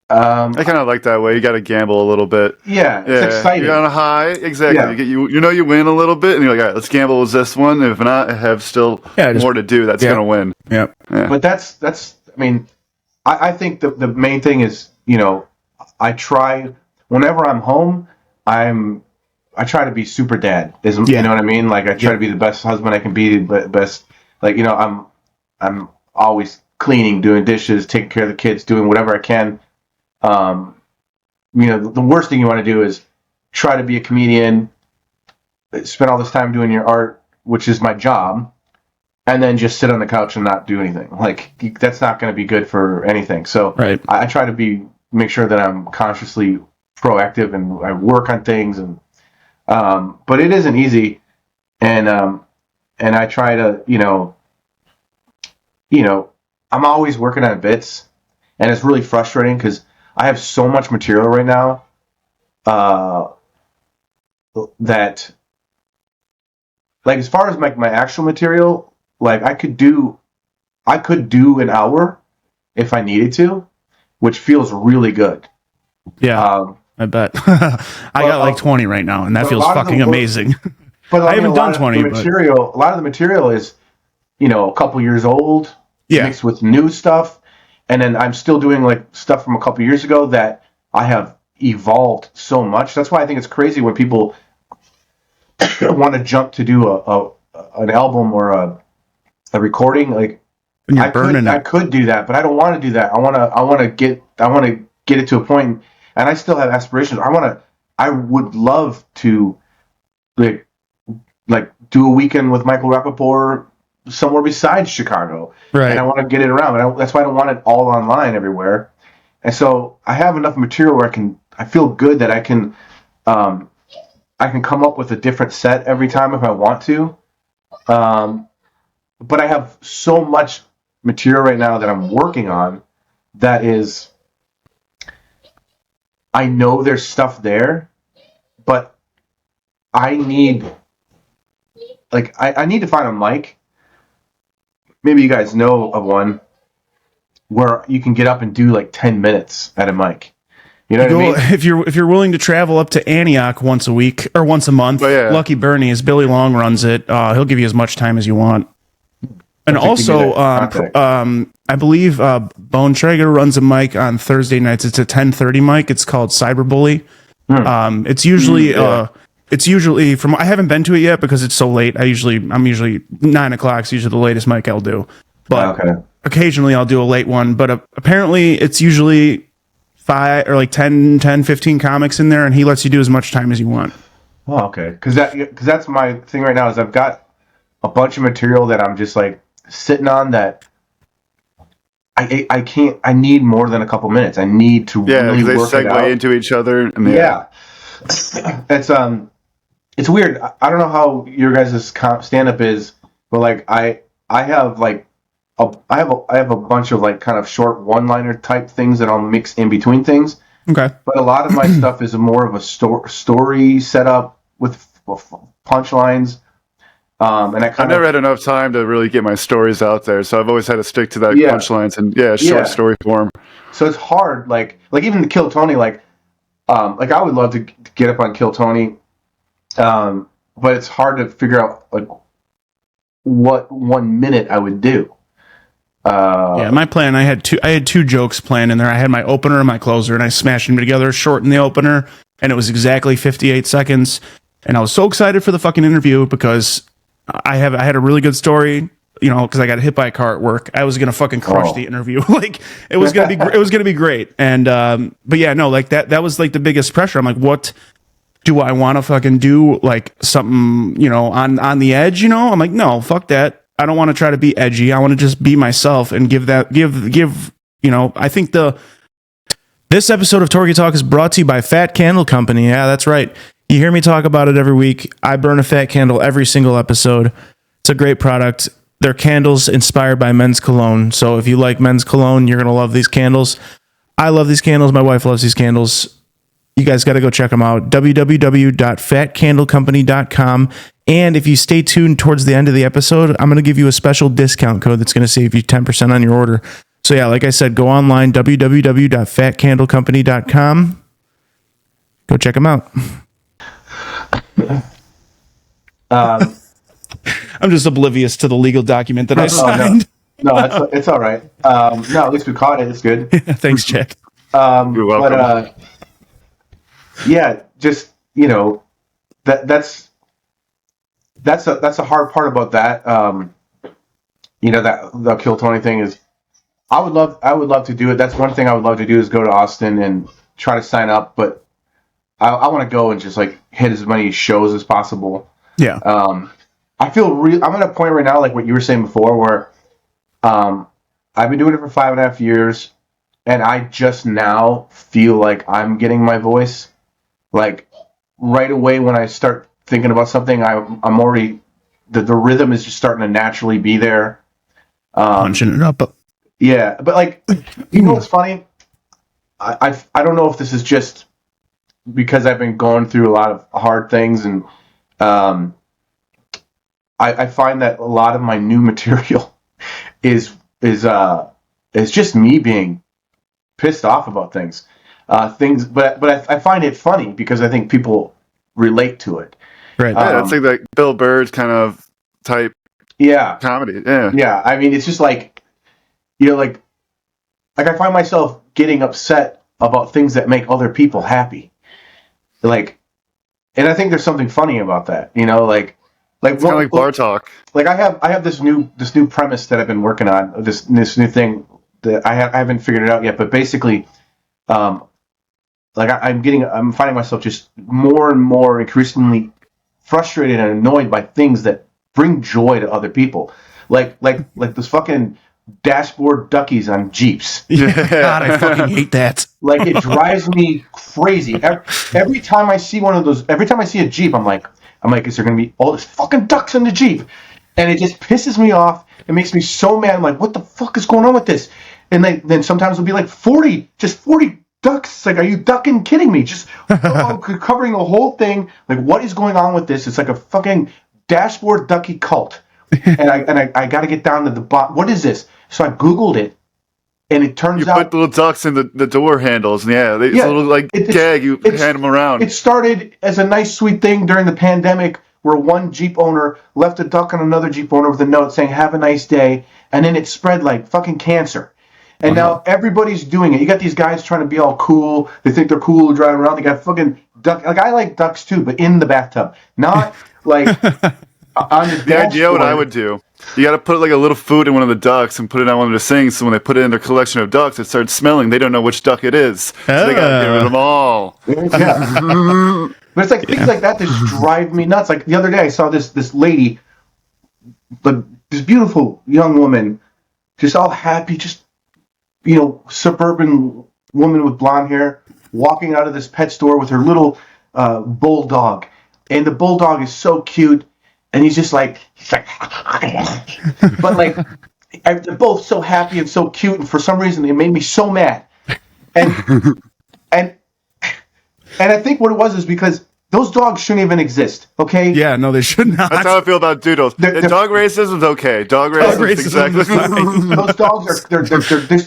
I kind of like that way. You got to gamble a little bit. Yeah, it's exciting. You're on a high, exactly. Yeah. You win a little bit, and you're like, all right, let's gamble with this one. If not, I have still more to do. That's gonna win. Yeah. But that's. I think the main thing is, I try whenever I'm home, I try to be super dad. You know what I mean? Like I try to be the best husband I can be, the best. Like I'm always cleaning, doing dishes, taking care of the kids, doing whatever I can. The worst thing you want to do is try to be a comedian, spend all this time doing your art, which is my job, and then just sit on the couch and not do anything. Like that's not going to be good for anything. So I try to make sure that I'm consciously proactive and I work on things, and but it isn't easy, and I try to I'm always working on bits, and it's really frustrating because I have so much material right now that, like, as far as my actual material, like I could do an hour if I needed to, which feels really good. Yeah, I bet. I got like 20 right now, and that feels fucking amazing. But I haven't done 20. A lot of the material is, a couple years old, mixed with new stuff. And then I'm still doing like stuff from a couple years ago that I have evolved so much. That's why I think it's crazy when people want to jump to do an album or a recording. Like I could do that, but I don't want to do that. I want to get it to a point, and I still have aspirations. I would love to like do a weekend with Michael Rapaport somewhere besides Chicago. Right. And I want to get it around. That's why I don't want it all online everywhere. And so I have enough material where I feel good that I can come up with a different set every time if I want to. But I have so much material right now that I'm working on that is, I know there's stuff there, but I need to find a mic. Maybe you guys know of one. where you can get up and do like 10 minutes at a mic. You know what I mean? If you're willing to travel up to Antioch once a week or once a month, Lucky Bernie, as Billy Long runs it, he'll give you as much time as you want. And also, I believe Bone Traeger runs a mic on Thursday nights. It's a 10:30 mic. It's called Cyberbully. It's usually from. I haven't been to it yet because it's so late. I'm usually 9 o'clock is usually the latest mic I'll do. But occasionally I'll do a late one. But apparently it's usually 5 or like 10, 15 comics in there, and he lets you do as much time as you want. Oh, okay. Because that's my thing right now is I've got a bunch of material that I'm just like sitting on that I can't. I need more than a couple minutes. I need to really work it out. They segue into each other. And it's weird. I don't know how your guys' stand up is, but like I have like I have a bunch of like kind of short one-liner type things that I'll mix in between things. Okay. But a lot of my stuff is more of a story setup with punchlines. And I've never had enough time to really get my stories out there, so I've always had to stick to that punchlines and short story form. So it's hard, like even the Kill Tony, like I would love to get up on Kill Tony, but it's hard to figure out like what 1 minute I would do. My plan. I had two jokes planned in there. I had my opener and my closer, and I smashed them together, shortened the opener, and it was exactly 58 seconds. And I was so excited for the fucking interview because I had a really good story, because I got hit by a car at work. I was gonna fucking crush the interview. Like it was gonna be great. And but yeah, no, like that was like the biggest pressure. I'm like, what do I want to fucking do? Like something, on the edge. I'm like, no, fuck that. I don't want to try to be edgy. I want to just be myself and give. I think this episode of TorgyTalk is brought to you by Fat Candle Company. Yeah, that's right. You hear me talk about it every week. I burn a fat candle every single episode. It's a great product. They're candles inspired by men's cologne. So if you like men's cologne, you're going to love these candles. I love these candles. My wife loves these candles. You guys got to go check them out. www.fatcandlecompany.com. And if you stay tuned towards the end of the episode, I'm going to give you a special discount code that's going to save you 10% on your order. So yeah, like I said, go online, www.fatcandlecompany.com. Go check them out. I'm just oblivious to the legal document that I signed. No, it's all right. No, at least we caught it. It's good. Thanks, Jack. You're welcome. But just that's a hard part about that. That the Kill Tony thing is. I would love to do it. That's one thing I would love to do is go to Austin and try to sign up, but I want to go and just like hit as many shows as possible. Yeah. I feel I'm at a point right now, like what you were saying before, where I've been doing it for 5.5 years, and I just now feel like I'm getting my voice. Like right away when I start thinking about something, I'm already the rhythm is just starting to naturally be there. Punching it up. Yeah, but like what's funny? I don't know if this is just because I've been going through a lot of hard things, and I find that a lot of my new material is just me being pissed off about things, but I find it funny because I think people relate to it. Right. It's like that Bill Burr's kind of type. Comedy. Yeah. I mean, it's just like, like I find myself getting upset about things that make other people happy. Like, and I think there's something funny about that, like it's kind of like bar talk. Like I have this new premise that I've been working on, this new thing that I haven't figured it out yet, but basically, I'm finding myself just more and more increasingly frustrated and annoyed by things that bring joy to other people, like this fucking dashboard duckies on Jeeps. Yeah. God, I fucking hate that. Like it drives me crazy. Every time I see one of those, every time I see a Jeep, I'm like, is there going to be all these fucking ducks in the Jeep? And it just pisses me off. It makes me so mad. I'm like, what the fuck is going on with this? And then sometimes it'll be like 40 ducks. It's like, are you ducking kidding me? Just covering the whole thing. Like, what is going on with this? It's like a fucking dashboard ducky cult. And I got to get down to the bottom. What is this? So I Googled it. And it turns You out put the little ducks in the door handles, and it's a little like gag. You hand them around. It started as a nice, sweet thing during the pandemic, where one Jeep owner left a duck on another Jeep owner with a note saying "Have a nice day," and then it spread like fucking cancer. And now everybody's doing it. You got these guys trying to be all cool. They think they're cool driving around. They got fucking duck. Like I like ducks too, but in the bathtub, not like on the dashboard. You know what I would do? You got to put like a little food in one of the ducks and put it on one of the sinks. So when they put it in their collection of ducks, it starts smelling. They don't know which duck it is. So they got to get rid of them all. Yeah. But it's like things like that just drive me nuts. Like the other day, I saw this lady, this beautiful young woman, just all happy, just suburban woman with blonde hair, walking out of this pet store with her little bulldog, and the bulldog is so cute. And he's like, but like, they're both so happy and so cute, and for some reason, it made me so mad. And I think what it was is because those dogs shouldn't even exist. Okay? Yeah, no, they should not. That's how I feel about doodles. Dog racism's okay. Dog racism exactly. Those dogs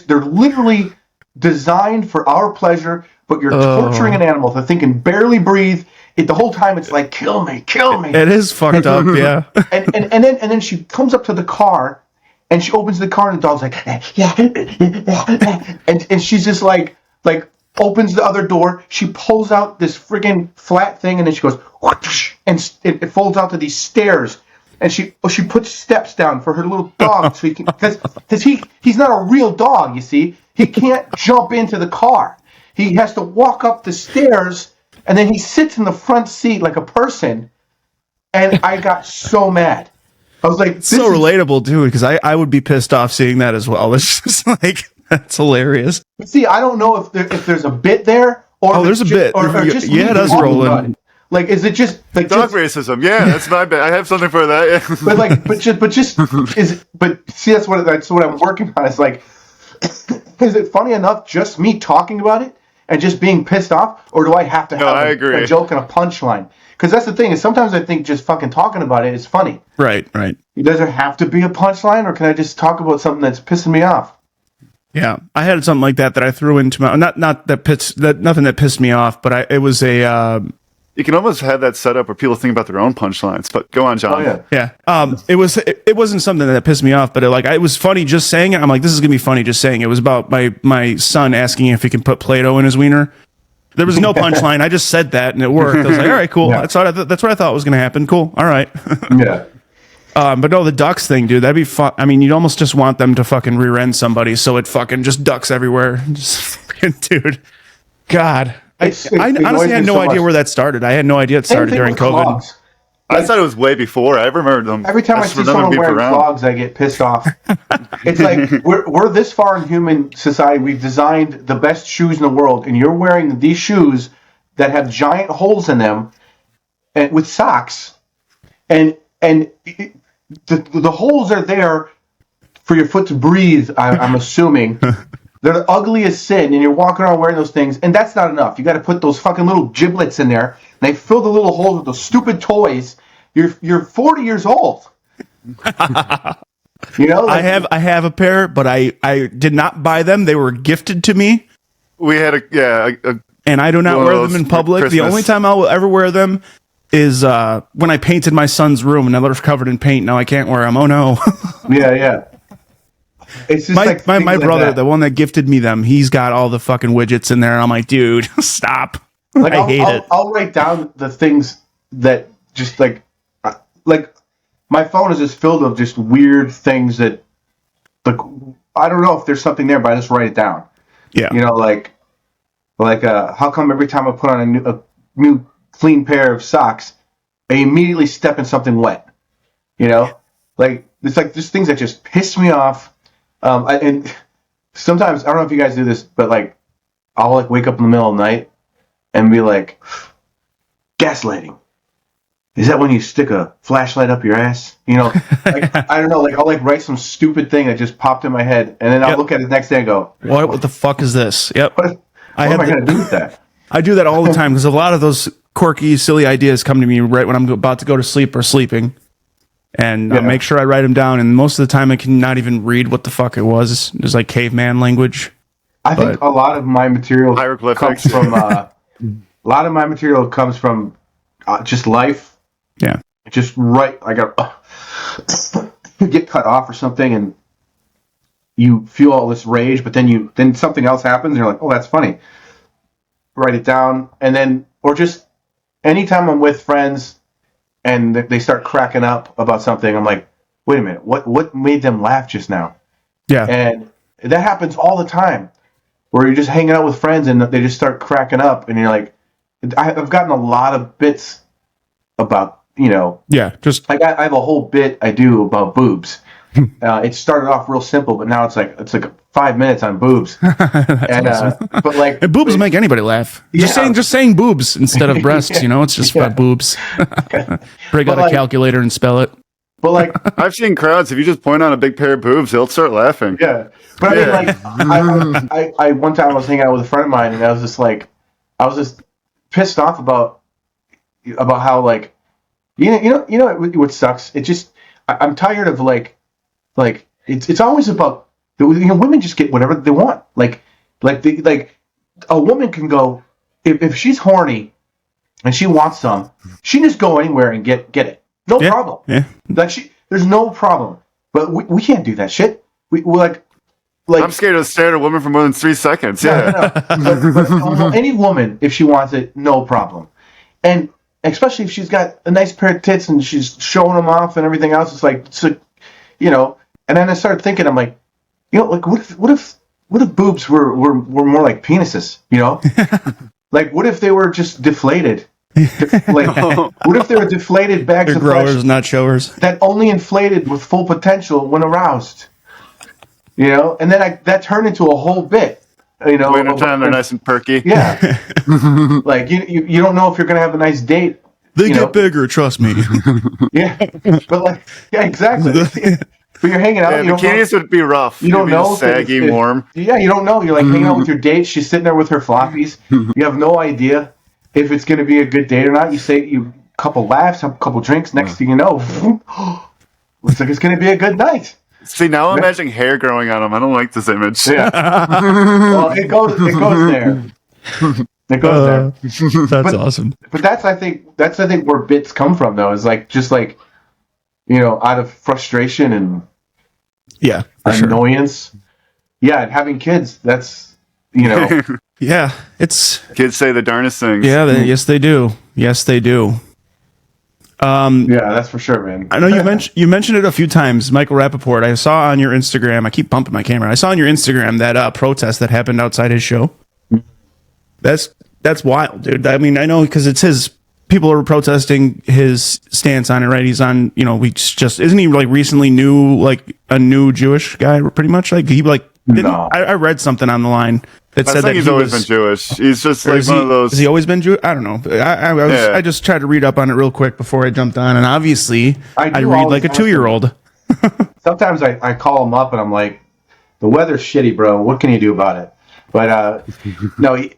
they're literally designed for our pleasure, but you're torturing an animal. The thing can barely breathe. The whole time it's like, kill me. It is fucked up, yeah. and then she comes up to the car, and she opens the car, and the dog's like, yeah, and she's just like opens the other door. She pulls out this friggin' flat thing, and then she goes, whoosh, and it folds out to these stairs, and she puts steps down for her little dog, so he can, because he's not a real dog, you see. He can't jump into the car. He has to walk up the stairs. And then he sits in the front seat like a person, and I got so mad. I was like, "This so relatable, dude." Because I would be pissed off seeing that as well. It's just like that's hilarious. See, I don't know if there's a bit there, or there's a bit, or just yeah, that's rolling. Like, is it just like dog racism? Yeah, that's my bit. I have something for that. Yeah. but see, that's what I'm working on. It's like, is it funny enough just me talking about it? And just being pissed off, or do I have to have a joke and a punchline? Because that's the thing, is sometimes I think just fucking talking about it is funny. Right. Does there have to be a punchline, or can I just talk about something that's pissing me off? Yeah, I had something like that I threw into my nothing that pissed me off, but it was a. You can almost have that set up where people think about their own punchlines. But go on, John. Oh, yeah. It wasn't something that pissed me off, but it was funny just saying it. I'm like, this is gonna be funny just saying it. It was about my son asking if he can put Play-Doh in his wiener. There was no punchline. I just said that and it worked. I was like, all right, cool. Yeah. That's what I thought was gonna happen. Cool. All right. Yeah. But no, the ducks thing, dude, that'd be fun. I mean, you'd almost just want them to fucking rear-end somebody, so it fucking just ducks everywhere. Just dude, God. I honestly had no idea where that started. I had no idea it started during COVID. Clogs. I thought it was way before. I remember them. Every time I see someone wearing clogs, I get pissed off. It's like we're this far in human society. We've designed the best shoes in the world, and you're wearing these shoes that have giant holes in them, and with socks, and the holes are there for your foot to breathe. I'm assuming. They're the ugliest sin, and you're walking around wearing those things, and that's not enough. You got to put those fucking little giblets in there, and they fill the little holes with those stupid toys. You're 40 years old. I have a pair, but I did not buy them. They were gifted to me. We had and I do not wear them in public. Christmas. The only time I will ever wear them is when I painted my son's room, and they're covered in paint. Now I can't wear them. Oh no. Yeah. It's just my brother, the one that gifted me them, he's got all the fucking widgets in there, and I'm like, dude, stop. I hate it. I'll write down the things that just like my phone is just filled with just weird things that I don't know if there's something there, but I just write it down. Yeah. How come every time I put on a new clean pair of socks, I immediately step in something wet? It's like just things that just piss me off. And sometimes, I don't know if you guys do this, but I'll wake up in the middle of the night and be like, gaslighting. Is that when you stick a flashlight up your ass? I don't know, I'll write some stupid thing that just popped in my head, and then I'll look at it the next day and go, what the fuck is this? Yep. What am I going to do with that? I do that all the time because a lot of those quirky, silly ideas come to me right when I'm about to go to sleep or sleeping. and make sure I write them down. And most of the time, I can not even read what the fuck it was. It's like caveman language. I think a lot of my material hieroglyphics comes from just life. Yeah, just right. I got get cut off or something, and you feel all this rage, but then something else happens, and you're like, oh, that's funny. Write it down, and then or just anytime I'm with friends and they start cracking up about something, I'm like, wait a minute, what made them laugh just now? Yeah. And that happens all the time, where you're just hanging out with friends and they just start cracking up, and you're like, I've gotten a lot of bits about, just like I have a whole bit I do about boobs. It started off real simple, but now it's like 5 minutes on boobs. And awesome. But like, and boobs make anybody laugh. Just saying boobs instead of breasts. It's just about boobs. Break out a calculator and spell it. But like, I've seen crowds. If you just point on a big pair of boobs, they'll start laughing. Yeah, but I mean, like, I one time I was hanging out with a friend of mine, and I was just pissed off about how like, what sucks. It just I'm tired of like it's always about women just get whatever they want. Like a woman can go if she's horny and she wants some, she just go anywhere and get it. No problem. Yeah. Like there's no problem. But we can't do that shit. We're like I'm scared to stare at a woman for more than 3 seconds. Yeah. But any woman, if she wants it, no problem. And especially if she's got a nice pair of tits and she's showing them off and everything else, it's like, And then I started thinking, I'm like, like what if boobs were more like penises, Like what if they were just deflated? What if they were deflated bags of growers, flesh not showers, that only inflated with full potential when aroused? And then that turned into a whole bit. Winter time, they're nice and perky. Yeah. Like you don't know if you're gonna have a nice date. They get bigger, trust me. Yeah. But exactly. But you're hanging out. Bikinis would be rough. You don't know. Saggy, warm. Yeah, you don't know. You're like hanging out with your date. She's sitting there with her floppies. You have no idea if it's going to be a good date or not. You say a couple laughs, a couple drinks. Next thing you know, looks like it's going to be a good night. See, now I'm imagining hair growing on him. I don't like this image. Yeah. Well, it goes there. It goes there. That's awesome. But that's I think where bits come from though. Is out of frustration and annoyance. Sure. Yeah, and having kids, that's yeah, it's kids say the darnest things. Yeah, yes they do. Yes they do. Yeah, that's for sure, man. I know you mentioned it a few times, Michael Rapaport. I saw on your Instagram. I keep bumping my camera. I saw on your Instagram that protest that happened outside his show. That's wild, dude. I mean, I know because it's his. People are protesting his stance on it, right? He's on, isn't he like recently a new Jewish guy, pretty much? Like he no. I read something on the line that said that he's always been Jewish. He's just like one of those. Has he always been Jewish? I don't know. I just tried to read up on it real quick before I jumped on, and obviously I read like a 2-year-old. Sometimes I call him up and I'm like, the weather's shitty, bro. What can you do about it? But no,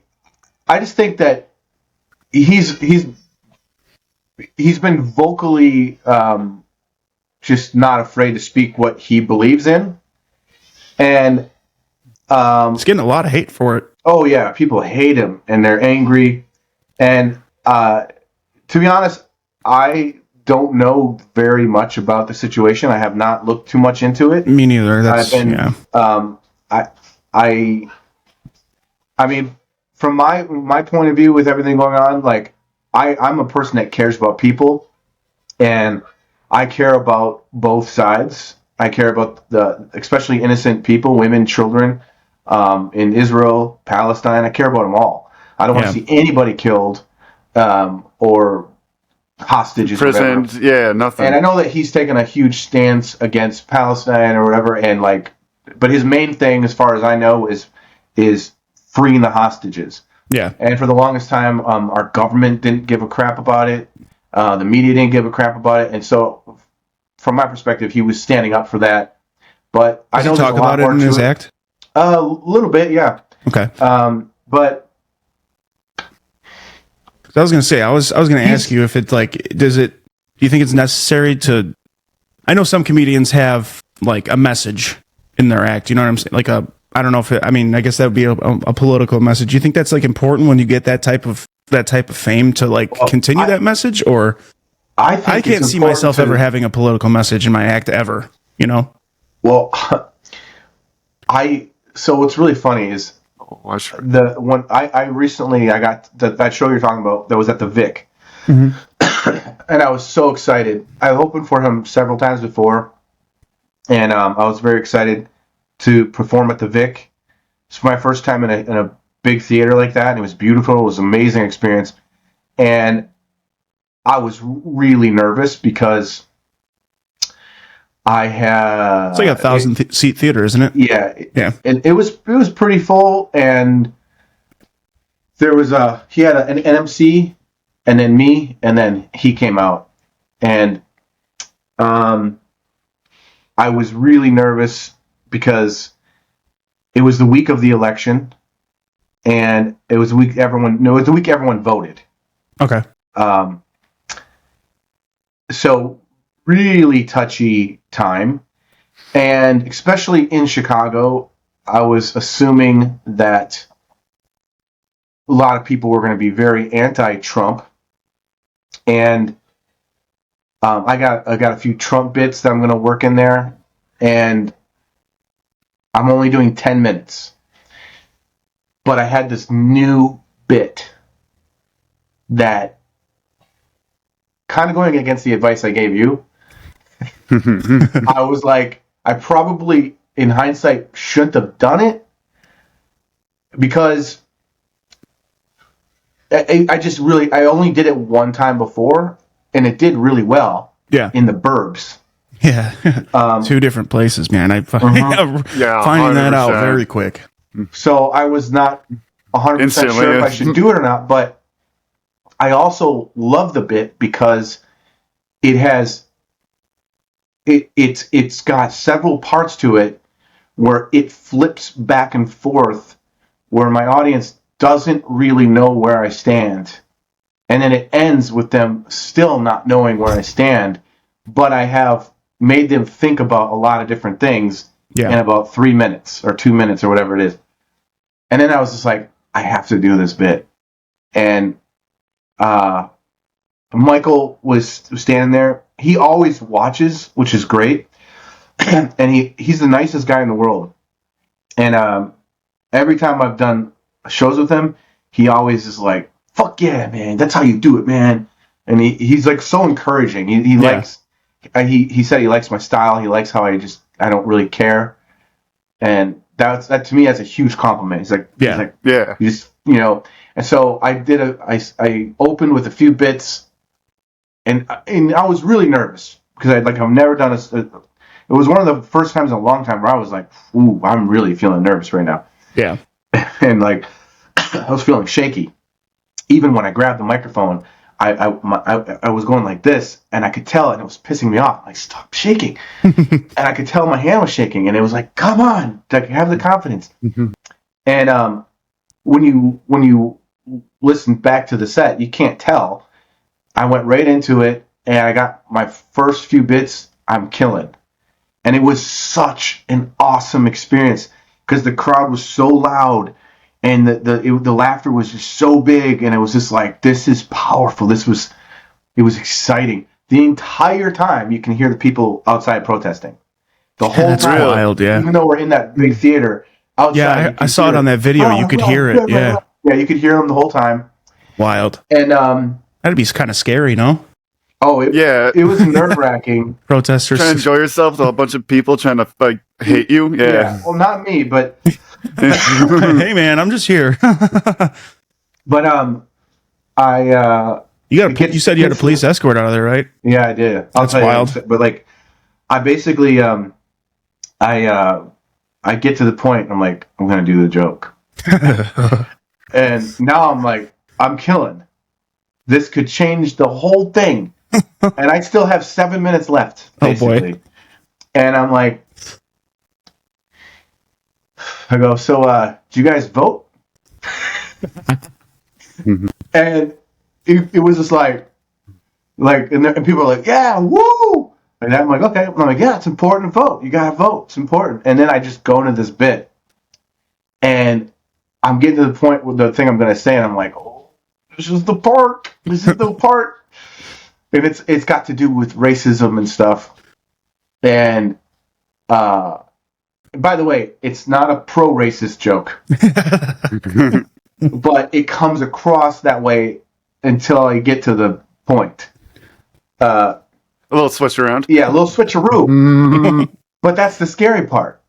I just think that he's been vocally just not afraid to speak what he believes in, and he's getting a lot of hate for it. Oh yeah, people hate him and they're angry. And to be honest, I don't know very much about the situation. I have not looked too much into it. Me neither. I mean, from my point of view with everything going on, like. I'm a person that cares about people, and I care about both sides. I care about especially innocent people, women, children, in Israel, Palestine. I care about them all. I don't want to see anybody killed, or hostages. Imprisoned, nothing. And I know that he's taken a huge stance against Palestine or whatever, and but his main thing, as far as I know, is freeing the hostages. Yeah. And for the longest time, our government didn't give a crap about it. The media didn't give a crap about it. And so, from my perspective, he was standing up for that. But I know he talk about it in his act? A little bit, yeah. Okay. But I was going to say, I was going to ask you if it's do you think it's necessary to I know some comedians have like a message in their act. You know what I'm saying? Like I don't know if I guess that would be a political message. You think that's like important when you get that type of fame to like continue that message? Or I can't see myself ever having a political message in my act ever, you know? Well, so what's really funny is I recently got that show you're talking about that was at the Vic. Mm-hmm. And I was so excited. I opened for him several times before, and I was very excited to perform at the Vic. It's my first time in a big theater like that, and it was beautiful. It was an amazing experience, and I was really nervous because I had... It's like a 1,000-seat theater, isn't it? Yeah. And it was pretty full, and there was he had an MC, and then me, and then he came out. And I was really nervous because it was the week of the election, and it was the week everyone voted. Okay. So really touchy time, and especially in Chicago, I was assuming that a lot of people were going to be very anti-Trump, and I got a few Trump bits that I'm going to work in there, and I'm only doing 10 minutes, but I had this new bit that, kind of going against the advice I gave you, I was like, I probably, in hindsight, shouldn't have done it, because I only did it one time before, and it did really well. Yeah. In the burbs. Yeah. 2 different places, man. I finding that out very quick. So I was not 100% sure if I should do it or not, but I also love the bit because it's got several parts to it where it flips back and forth, where my audience doesn't really know where I stand. And then it ends with them still not knowing where I stand, but I have made them think about a lot of different things in about 3 minutes or 2 minutes or whatever it is. And then I was just like, I have to do this bit. And Michael was standing there. He always watches, which is great. And he's the nicest guy in the world. And every time I've done shows with him, he always is like, fuck yeah, man, that's how you do it, man. And he's like so encouraging. He likes, he said he likes my style. He likes how I don't really care. And that to me, that's a huge compliment. He's like, you just, you know. And so I opened with a few bits, and I was really nervous because I've never done it was one of the first times in a long time where I was like, ooh, I'm really feeling nervous right now. Yeah. And like, I was feeling shaky. Even when I grabbed the microphone, I was going like this, and I could tell, and it was pissing me off. Like, stop shaking. And I could tell my hand was shaking, and it was like, come on, like, have the confidence. Mm-hmm. And when you listen back to the set, you can't tell. I went right into it, and I got my first few bits, I'm killing. And it was such an awesome experience because the crowd was so loud, and the laughter was just so big, and it was just like, this is powerful. It was exciting. The entire time you can hear the people outside protesting. The whole That's time. Wild, yeah. Even though we're in that big theater, outside. Yeah, I saw it on that video. You could hear it. Yeah. Yeah, you could hear them the whole time. Wild. And that'd be kind of scary, no? Oh, it was nerve-wracking. Protesters trying to enjoy yourself with a bunch of people trying to like hate you. Yeah. Well, not me, but hey, man, I'm just here. But you said you had a police escort out of there, right? Yeah, I did. That's wild. But like, I basically I get to the point, and I'm like, I'm gonna do the joke, and now I'm like, I'm killing. This could change the whole thing. And I still have 7 minutes left, basically. Oh boy. And I'm like, I go, so do you guys vote? And it was just like and people are like, yeah, woo! And I'm like, okay. I'm like, yeah, it's important to vote. You gotta vote. It's important. And then I just go into this bit, and I'm getting to the point with the thing I'm gonna say, and I'm like, oh, this is the part. This is the part. And it's got to do with racism and stuff. And by the way, it's not a pro-racist joke, but it comes across that way until I get to the point. A little switch around. Yeah, a little switcheroo. But that's the scary part.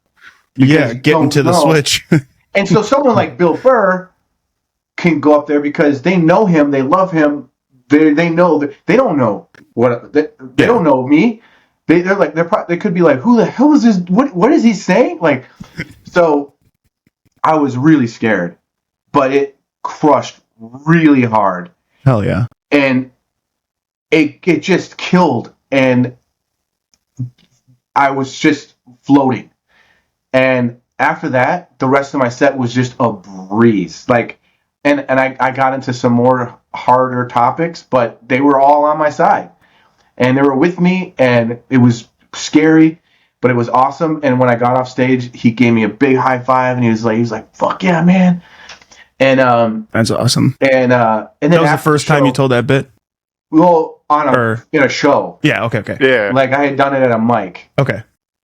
Yeah, getting to the switch. And so someone like Bill Burr can go up there because they know him, they love him, they know that they don't know what they don't know me. They're like they could be like, who the hell is this? What is he saying? Like, so I was really scared, but it crushed really hard. Hell yeah. And it just killed, and I was just floating. And after that, the rest of my set was just a breeze. Like, and I got into some more harder topics, but they were all on my side. And they were with me, and it was scary, but it was awesome. And when I got off stage, he gave me a big high five, and he was like, "Fuck yeah, man!" And that's awesome. And then that was the first time you told that bit. Well, in a show. Yeah. Okay. Yeah. Like I had done it at a mic. Okay.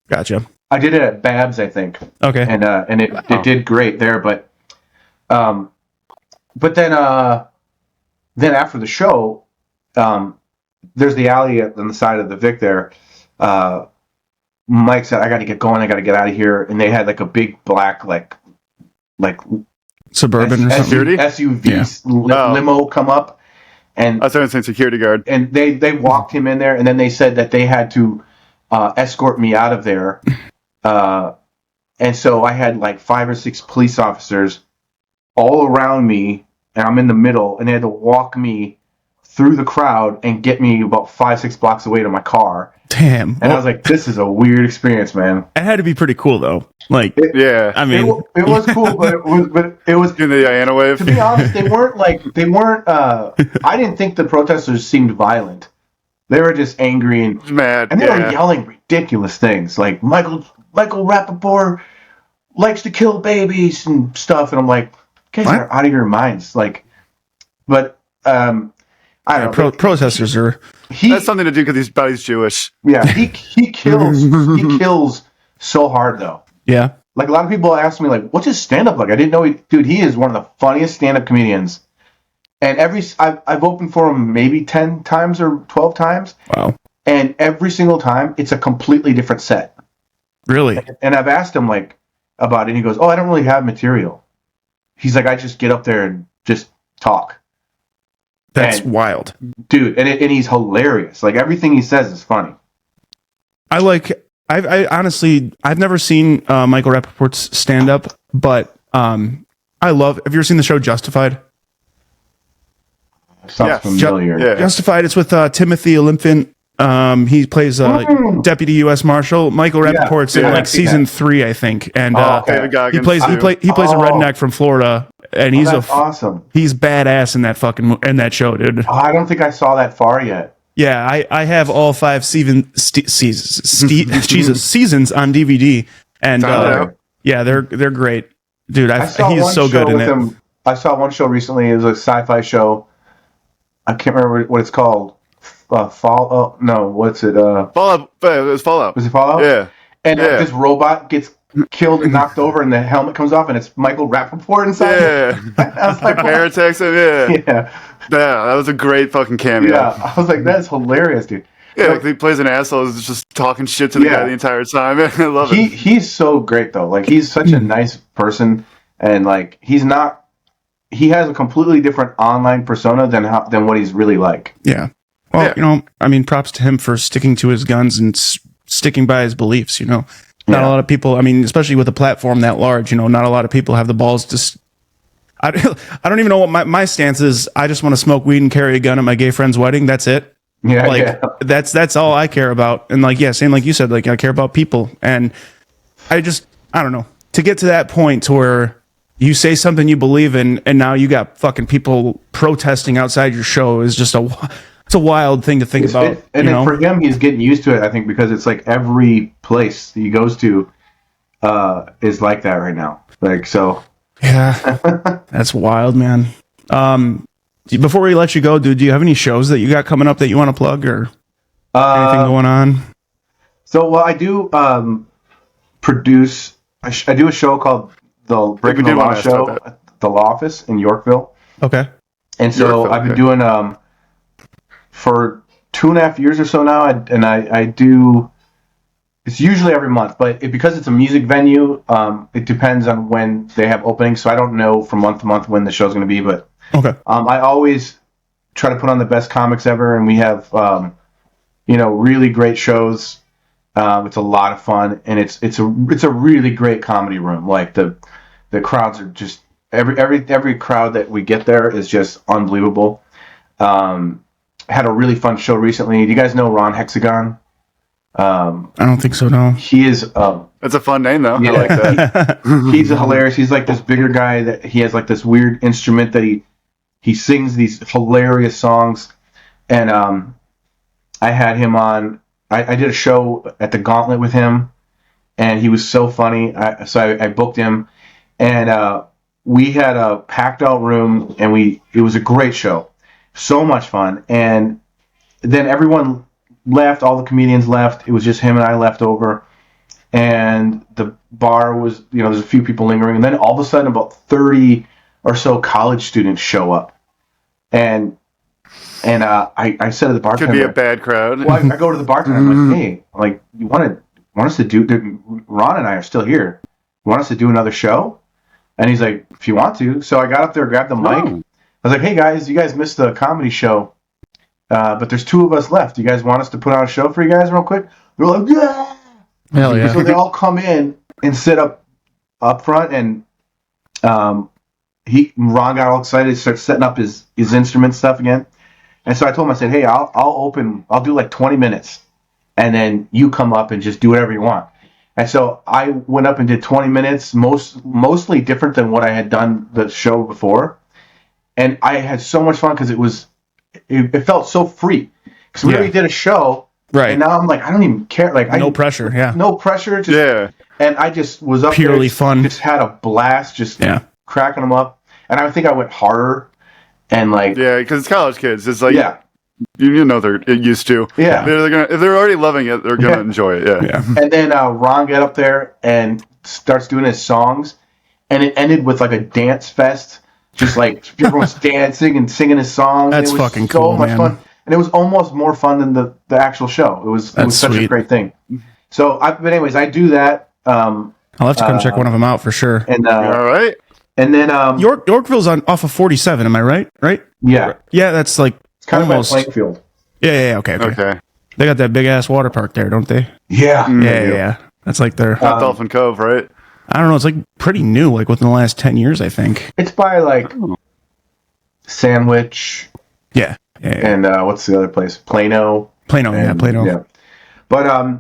Gotcha. I did it at Babs, I think. Okay. And it did great there, but then after the show, there's the alley on the side of the Vic there. Mike said, I got to get going. I got to get out of here. And they had like a big black, like Suburban or something. SUV limo come up. And I was saying security guard. And they walked him in there. And then they said that they had to escort me out of there. And so I had like 5 or 6 police officers all around me. And I'm in the middle. And they had to walk me through the crowd and get me about 5-6 blocks away to my car. Damn. And I was like, this is a weird experience, man. It had to be pretty cool though. Like, I mean, it was cool, but it was in the Diana wave. To be honest, they weren't I didn't think the protesters seemed violent. They were just angry and mad. And they were yelling ridiculous things like Michael Rapaport likes to kill babies and stuff. And I'm like, you guys are out of your minds. Like, but I don't know. Protesters are. That's something to do because he's Jewish. Yeah, he kills so hard though. Yeah. Like a lot of people ask me like, what's his stand up like? I didn't know he is one of the funniest stand up comedians. And I've opened for him maybe 10 times or 12 times. Wow. And every single time it's a completely different set. Really? And I've asked him like about it, and he goes, "Oh, I don't really have material." He's like, "I just get up there and just talk." That's wild, dude. And he's hilarious. Like everything he says is funny. I honestly, I've never seen Michael Rapaport's stand up, but I love. Have you ever seen the show Justified? Sounds familiar. Yeah. Justified. It's with Timothy Olyphant. He plays Deputy U.S. Marshal. Michael Rapaport's in like season 3, I think, and he plays a redneck from Florida, and he's awesome. He's badass in that show, dude. Oh, I don't think I saw that far yet. Yeah, I have all 5 seasons on DVD, and yeah, they're great, dude. He's so good in it. I saw one show recently. It was a sci-fi show. I can't remember what it's called. Fallout? No, what's it? Fallout. It was Fallout. Was it Fallout? Yeah. And this robot gets killed and knocked over, and the helmet comes off, and it's Michael Rapaport inside. Yeah. I was like, Paratex him. Yeah, that was a great fucking cameo. Yeah, I was like, that's hilarious, dude. Yeah, like he plays an asshole who's just talking shit to the guy the entire time. I love it. He's so great though. Like he's such a nice person, and like he has a completely different online persona than what he's really like. Yeah. Well, I mean, props to him for sticking to his guns and sticking by his beliefs. Not a lot of people. I mean, especially with a platform that large. Not a lot of people have the balls to. I don't even know what my stance is. I just want to smoke weed and carry a gun at my gay friend's wedding. That's it. Yeah, that's all I care about. And same like you said, like I care about people. And I don't know, to get to that point to where you say something you believe in, and now you got fucking people protesting outside your show is just it's a wild thing to think about. And then for him, he's getting used to it, I think, because it's like every place he goes to is like that right now. Like, so. Yeah, that's wild, man. Before we let you go, dude, do you have any shows that you got coming up that you want to plug or anything going on? So, well, I do produce. I do a show called the Breaking the Law Show at the Law Office in Yorkville. Okay. And so I've been doing for 2.5 years or so now, and I do. It's usually every month, but because it's a music venue, it depends on when they have openings. So I don't know from month to month when the show's going to be, but okay. I always try to put on the best comics ever, and we have really great shows. It's a lot of fun, and it's a really great comedy room. Like the crowds are just every crowd that we get there is just unbelievable. Had a really fun show recently. Do you guys know Ron Hexagon? I don't think so. No. He is. That's a fun name, though. Yeah, I like that. He's hilarious. He's like this bigger guy that he has like this weird instrument that he sings these hilarious songs, and I had him on. I did a show at the Gauntlet with him, and he was so funny. So I booked him, and we had a packed out room, and it was a great show, so much fun. And then everyone left, all the comedians left. It was just him and I left over, and the bar was, there's a few people lingering, and then all of a sudden about 30 or so college students show up, and I said to the bartender, could be a bad crowd. Well, I go to the bartender, I'm like, hey, like, you want us to do, Ron and I are still here, you want us to do another show? And he's like, if you want to. So I got up there, grabbed the mic. I was like, hey guys, you guys missed the comedy show, but there's 2 of us left. You guys want us to put on a show for you guys real quick? They're like, yeah. Hell yeah. So they all come in and sit up front, and Ron got all excited, started setting up his instrument stuff again. And so I told him, I said, hey, I'll do like 20 minutes, and then you come up and just do whatever you want. And so I went up and did 20 minutes, mostly different than what I had done the show before. And I had so much fun because it felt so free. Because we already did a show, right? And now I'm like, I don't even care. Like, no pressure, yeah. No pressure. Just, and I just was up purely there, fun. Just had a blast, just cracking them up. And I think I went harder. And like, because it's college kids. It's like, they're used to. Yeah, if they're already loving it, they're gonna enjoy it. Yeah. And then Ron got up there and starts doing his songs, and it ended with like a dance fest, just like everyone's dancing and singing his songs. That's fucking cool, so much fun, and it was almost more fun than the actual show. It was such a great thing. So, but anyways, I do that. I'll have to come check one of them out for sure. And all right. And then Yorkville's off of 47. Am I right? Right? Yeah. Yeah, that's like it's kind almost of like playing field. Yeah. Okay. They got that big ass water park there, don't they? Yeah. Yeah. That's like their Dolphin Cove, right? I don't know. It's like pretty new, like within the last 10 years, I think. It's by like Sandwich. Yeah. And what's the other place? Plano. Plano. Yeah. But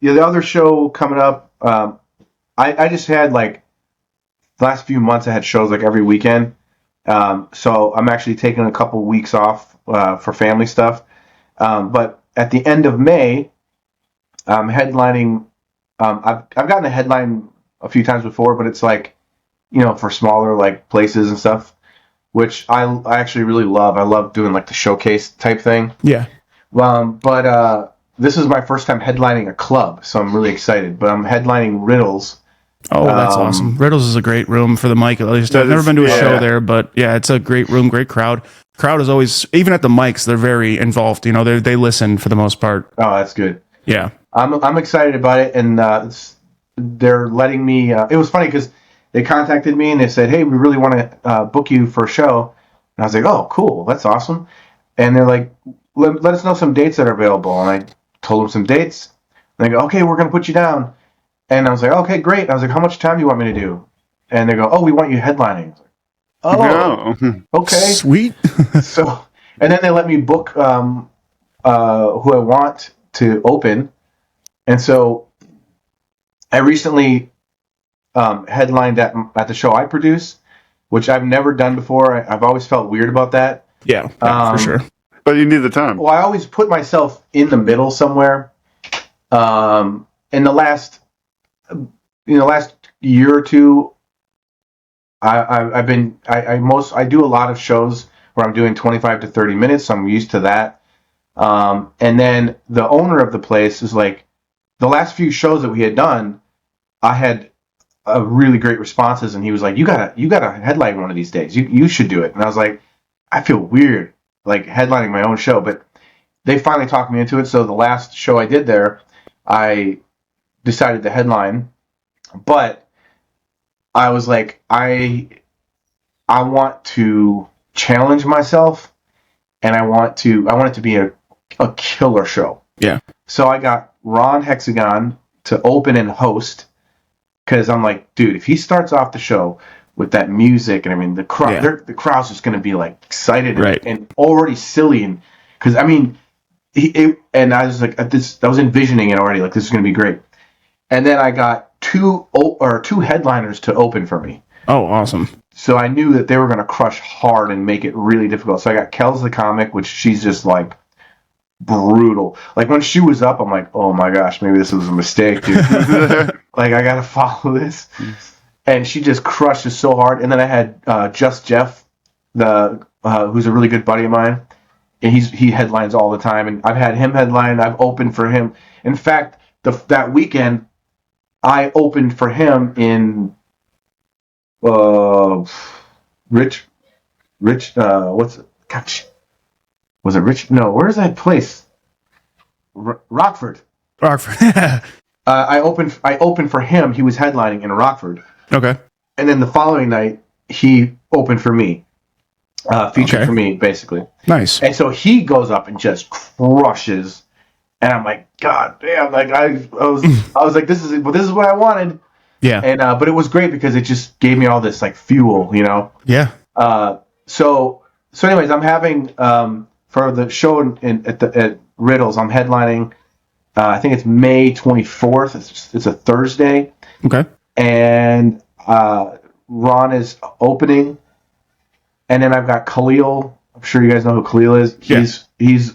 the other show coming up, I just had like the last few months I had shows like every weekend. So I'm actually taking a couple weeks off for family stuff. But at the end of May, I'm headlining. I've gotten a headline a few times before, but it's like, for smaller like places and stuff, which I actually really love. I love doing like the showcase type thing. Yeah. But this is my first time headlining a club, so I'm really excited. But I'm headlining Riddles. Oh, that's awesome. Riddles is a great room for the mic. At least I've never been to a show there, but yeah, it's a great room, great crowd. Crowd is always, even at the mics, they're very involved. They listen for the most part. Oh, that's good. Yeah. I'm excited about it, and they're letting me. It was funny because they contacted me and they said, "Hey, we really want to book you for a show." And I was like, "Oh, cool, that's awesome." And they're like, "Let us know some dates that are available." And I told them some dates. And they go, "Okay, we're going to put you down." And I was like, "Okay, great." And I was like, "How much time do you want me to do?" And they go, "Oh, we want you headlining." I was like, okay, sweet. So, and then they let me book who I want to open. And so I recently headlined at the show I produce, which I've never done before. I've always felt weird about that. Yeah, for sure. But you need the time. Well, I always put myself in the middle somewhere. In the last year or two, I do a lot of shows where I'm doing 25 to 30 minutes. So I'm used to that. And then the owner of the place is like, the last few shows that we had done, I had really great responses, and he was like, "You gotta headline one of these days. You should do it." And I was like, "I feel weird like headlining my own show," but they finally talked me into it. So the last show I did there, I decided to headline, but I was like, I want to challenge myself, and I want it to be a killer show. Yeah. So I got Ron Hexagon to open and host, because I'm like, dude, if he starts off the show with that music, and I mean the crowd's just going to be like excited and already silly, and because I mean, and I was like, I was envisioning it already, like this is going to be great. And then I got two headliners to open for me. Oh, awesome! So I knew that they were going to crush hard and make it really difficult. So I got Kels the comic, which she's just like brutal. Like when she was up, I'm like, oh my gosh, maybe this was a mistake, dude. Like I gotta follow this. And she just crushes so hard. And then I had Just Jeff, who's a really good buddy of mine, and he headlines all the time. And I've had him headline. I've opened for him. In fact, that weekend I opened for him in Rich. What's it? Gosh. Was it Rich? No, where's that place? Rockford. Rockford. I opened for him. He was headlining in Rockford. Okay. And then the following night, he opened for me. Featured for me, basically. Nice. And so he goes up and just crushes. And I'm like, God damn! Like I was like, this is what I wanted. Yeah. And but it was great because it just gave me all this like fuel, you know. Yeah. So anyways, I'm having for the show at Riddles, I'm headlining. I think it's May 24th. It's a Thursday. Okay. And Ron is opening, and then I've got Khalil. I'm sure you guys know who Khalil is. He's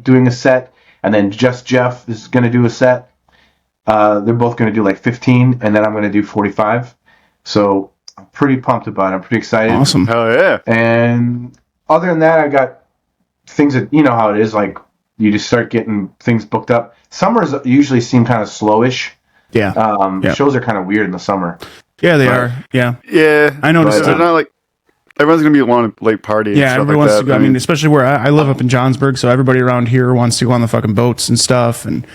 doing a set, and then Just Jeff is going to do a set. They're both going to do like 15, and then I'm going to do 45. So I'm pretty pumped about it. I'm pretty excited. Awesome. Hell yeah. And other than that, I got things that, you know how it is, like you just start getting things booked up. Summers usually seem kind of slowish. Yeah. Shows are kind of weird in the summer. Yeah, they are. Yeah. Yeah. I noticed They're not like everyone's going to be wanting to late party. Yeah, and everyone stuff wants like to go. I mean, especially where I live up in Johnsburg, so everybody around here wants to go on the fucking boats and stuff. And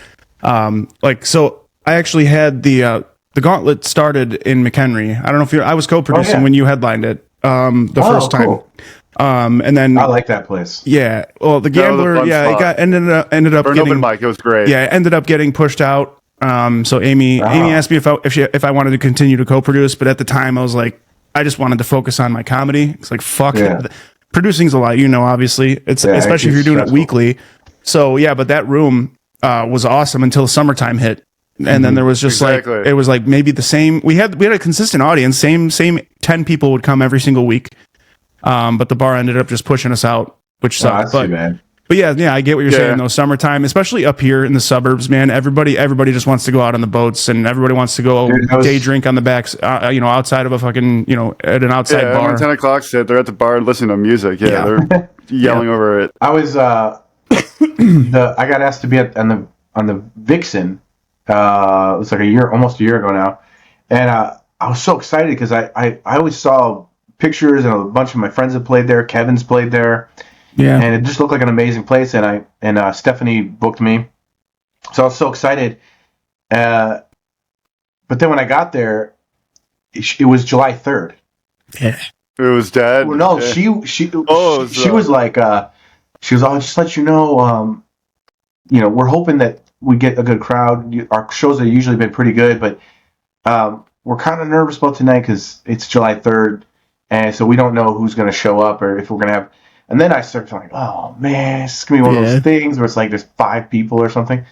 so I actually had the Gauntlet started in McHenry. I don't know if I was co-producing when you headlined it the first time. Cool. And then I like that place. Yeah. Well, the Gambler, it ended up for an open mic. It was great. Yeah, it ended up getting pushed out. So Amy asked me if I wanted to continue to co-produce, but at the time I was like, I just wanted to focus on my comedy. It's like, fuck it. Producing's a lot, obviously. It's especially if you're doing it weekly. So yeah, but that room was awesome until summertime hit. And then there was just like, it was like maybe the same. We had a consistent audience. Same 10 people would come every single week. But the bar ended up just pushing us out, which sucked. But yeah, I get what you're saying though. Summertime, especially up here in the suburbs, man, everybody just wants to go out on the boats, and everybody wants to go day drink on the backs, outside of a fucking, at an outside bar. 10 o'clock sit, they're at the bar listening to music. Yeah. They're yelling over it. I was, I got asked to be on the Vixen. It was like almost a year ago now. And, I was so excited because I always saw pictures, and a bunch of my friends had played there. Kevin's played there. Yeah. And it just looked like an amazing place. And Stephanie booked me. So I was so excited. But then when I got there, it was July 3rd. Yeah. It was dead. Well, no, she was like, she was, I'll just let you know, we're hoping that we get a good crowd. Our shows have usually been pretty good, but we're kind of nervous about tonight because it's July 3rd. And so we don't know who's going to show up or if we're going to have. And then I started feeling like, oh man, it's going to be one of those things where it's like there's 5 people or something.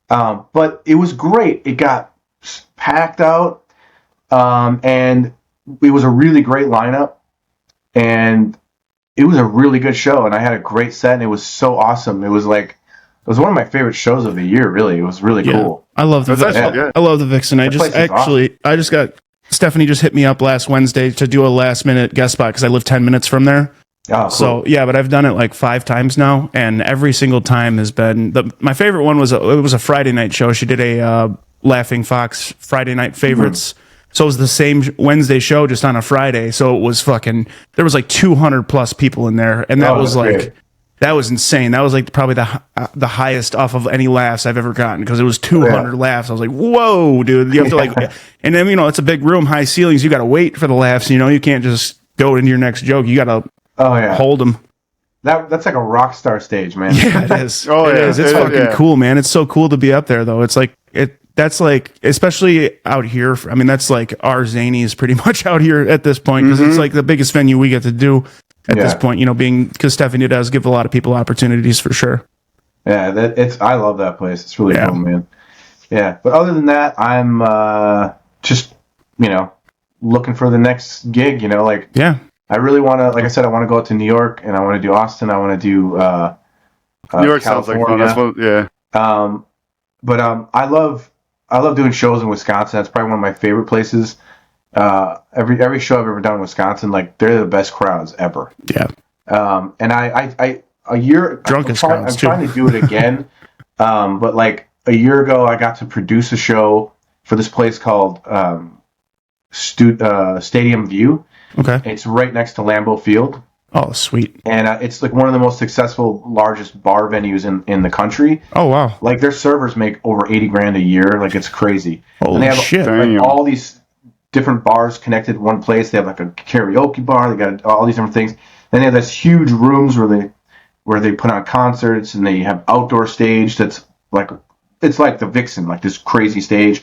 But it was great. It got packed out. And it was a really great lineup. And it was a really good show, and I had a great set, and it was so awesome. It was one of my favorite shows of the year. Really, it was really cool. I love the I love the Vixen. I just got Stephanie just hit me up last Wednesday to do a last minute guest spot because I live 10 minutes from there. Oh, cool. So yeah, but I've done it like 5 times now, and every single time has been my favorite one was it was a Friday night show. She did a Laughing Fox Friday Night Favorites. So it was the same Wednesday show just on a Friday. So it was there was like 200 plus people in there, and that was like great. That was insane. That was like probably the highest off of any laughs I've ever gotten because it was 200 laughs. I was like, whoa, dude! You have to like, and then it's a big room, high ceilings. You got to wait for the laughs. You can't just go into your next joke. You got to hold them. That's like a rock star stage, man. Yeah, it is. It is. It's fucking cool, man. It's so cool to be up there, though. It's like that's like, especially out here. I mean, that's like our Zanies pretty much out here at this point because it's like the biggest venue we get to do at this point. Because Stephanie does give a lot of people opportunities for sure. Yeah, I love that place. It's really cool, man. Yeah, but other than that, I'm just looking for the next gig. I really want to, like I said, I want to go to New York and I want to do Austin. I want to do New York. California. Sounds like fun. I love doing shows in Wisconsin. That's probably one of my favorite places. Every show I've ever done in Wisconsin, like they're the best crowds ever. Yeah. And I a year drunkest I'm trying to do it again. But like a year ago, I got to produce a show for this place called Stadium View. Okay. It's right next to Lambeau Field. Oh, sweet. And it's like one of the most successful, largest bar venues in the country. Oh, wow. Like their servers make over $80,000 a year. Like it's crazy. Holy and they have shit. Like, all these different bars connected in one place. They have like a karaoke bar. They got all these different things. Then they have this huge rooms where they put on concerts, and they have outdoor stage that's like, it's like the Vixen, like this crazy stage.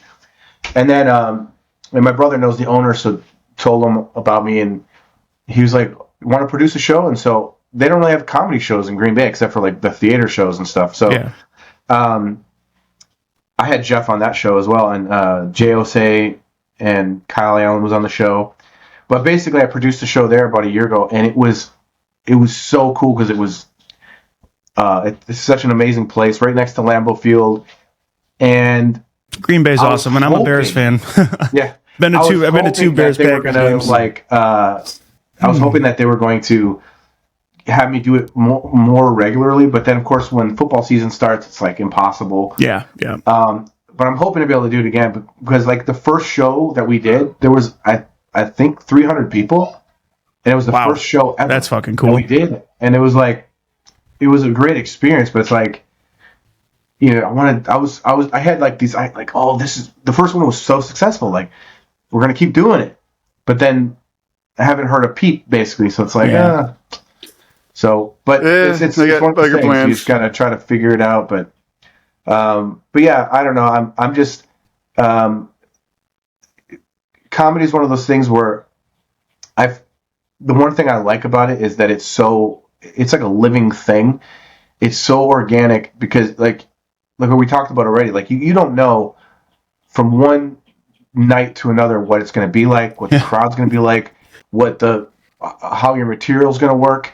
And then and my brother knows the owner, so told him about me, and he was like, want to produce a show? And so they don't really have comedy shows in Green Bay except for like the theater shows and stuff. So I had Jeff on that show as well, and Jay Osei and Kyle Allen was on the show. But basically I produced a show there about a year ago, and it was so cool because it was it's such an amazing place right next to Lambeau Field. And Green Bay's awesome, and I'm a Bears fan. Yeah. I've been to two Bears Packers games. I was hoping that they were going to have me do it more regularly, but then of course when football season starts, it's like impossible. Yeah. But I'm hoping to be able to do it again because like the first show that we did, there was I think 300 people, and it was the first show ever. That's fucking cool. We did, and it was a great experience. But it's like, I had like these, this is the first one was so successful. Like we're gonna keep doing it, but then I haven't heard a peep basically. So it's like, So, but it's one of those things. You just gotta try to figure it out. But yeah, I don't know. I'm just comedy is one of those things where the one thing I like about it is that it's like a living thing. It's so organic because like what we talked about already, like you don't know from one night to another what it's going to be like, what the crowd's going to be like, how your material's going to work.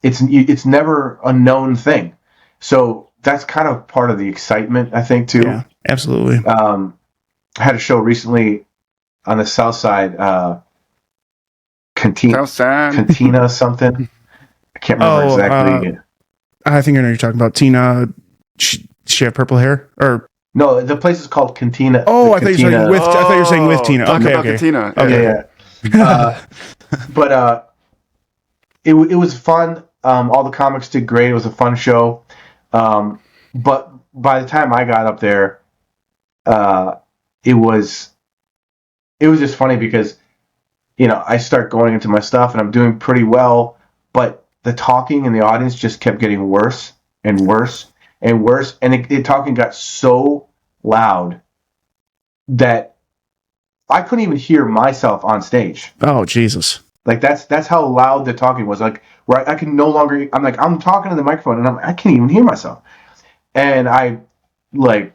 It's never a known thing. So that's kind of part of the excitement, I think, too. Yeah, absolutely. I had a show recently on the South Side, Cantina something. I can't remember exactly. I think I know you're talking about Tina. She have purple hair, or no? The place is called Cantina. Oh, I thought you were saying with Tina. Okay. Cantina. Okay. Yeah. But it was fun. All the comics did great. It was a fun show. But by the time I got up there, it was just funny because, I start going into my stuff and I'm doing pretty well, but the talking in the audience just kept getting worse and worse and worse. And the talking got so loud that I couldn't even hear myself on stage. Oh, Jesus. Like that's how loud the talking was. Like where I can no longer, I'm talking to the microphone and I can't even hear myself. And I like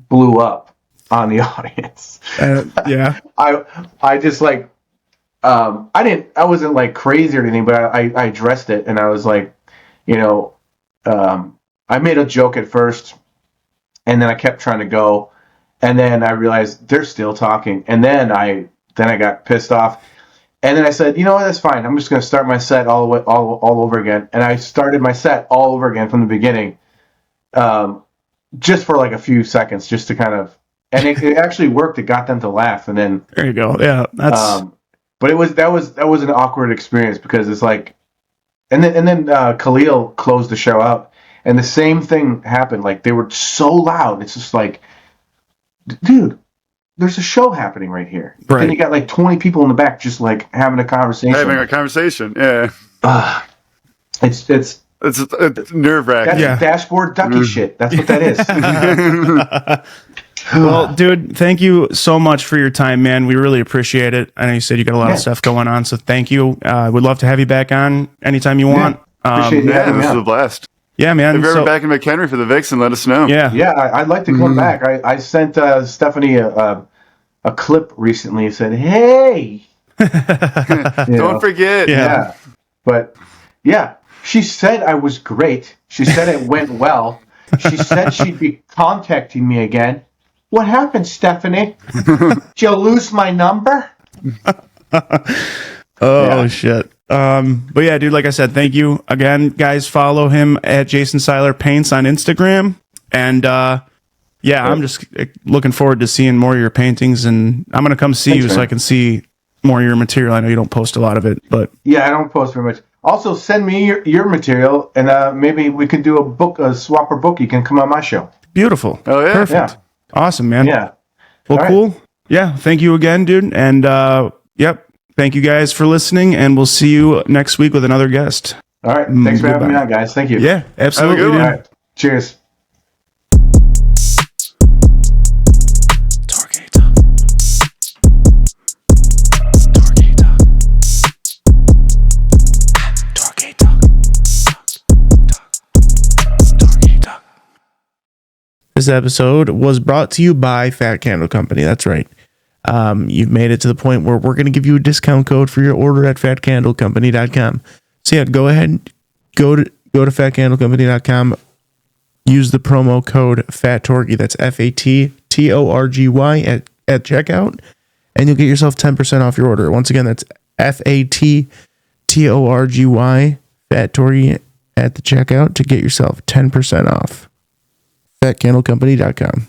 blew up on the audience. Yeah. I just like, I wasn't like crazy or anything, but I addressed it, and I was like, I made a joke at first, and then I kept trying to go, and then I realized they're still talking, and then I got pissed off, and then I said, you know what, that's fine. I'm just going to start my set all over again, and I started my set all over again from the beginning, just for like a few seconds, just to kind of, and it actually worked. It got them to laugh, and then there you go. Yeah, that's. But that was an awkward experience because it's like, and then Khalil closed the show out, and the same thing happened. Like they were so loud. It's just like, dude, there's a show happening right here. But then you got like 20 people in the back just like having a conversation. Yeah. It's nerve wracking. That's dashboard ducky shit. That's what that is. Well, dude, thank you so much for your time, man. We really appreciate it. I know you said you got a lot of stuff going on, so thank you. Would love to have you back on anytime you want. Appreciate you having me this on. was a blast. Yeah, man. If you're ever back in McHenry for the Vixen, let us know. Yeah, I'd like to come back. I sent Stephanie a clip recently and said, "Hey, don't forget." Yeah, but yeah, she said I was great. She said it went well. She said she'd be contacting me again. What happened, Stephanie? Did you lose my number? Shit. But yeah, dude, like I said, thank you again, guys. Follow him at Jason Seiler Paints on Instagram. And I'm just looking forward to seeing more of your paintings, and I'm going to come see you so I can see more of your material. I know you don't post a lot of it, but yeah, I don't post very much. Also, send me your material, and maybe we can do a swap or book. You can come on my show. Beautiful. Oh, yeah. Perfect. Yeah. Awesome, man. Yeah. Well, All cool. right. Yeah. Thank you again, dude. And thank you guys for listening, and we'll see you next week with another guest. All right. Thanks for having me on, guys. Thank you. Yeah, absolutely. Have a good one. All right. Cheers. This episode was brought to you by Fat Candle Company. That's right. You've made it to the point where we're going to give you a discount code for your order at fatcandlecompany.com. So yeah, go ahead, go to fatcandlecompany.com, use the promo code FATTORGY, that's FATTORGY at checkout, and you'll get yourself 10% off your order. Once again, that's FATTORGY, FATTORGY at the checkout to get yourself 10% off. fatcandlecompany.com.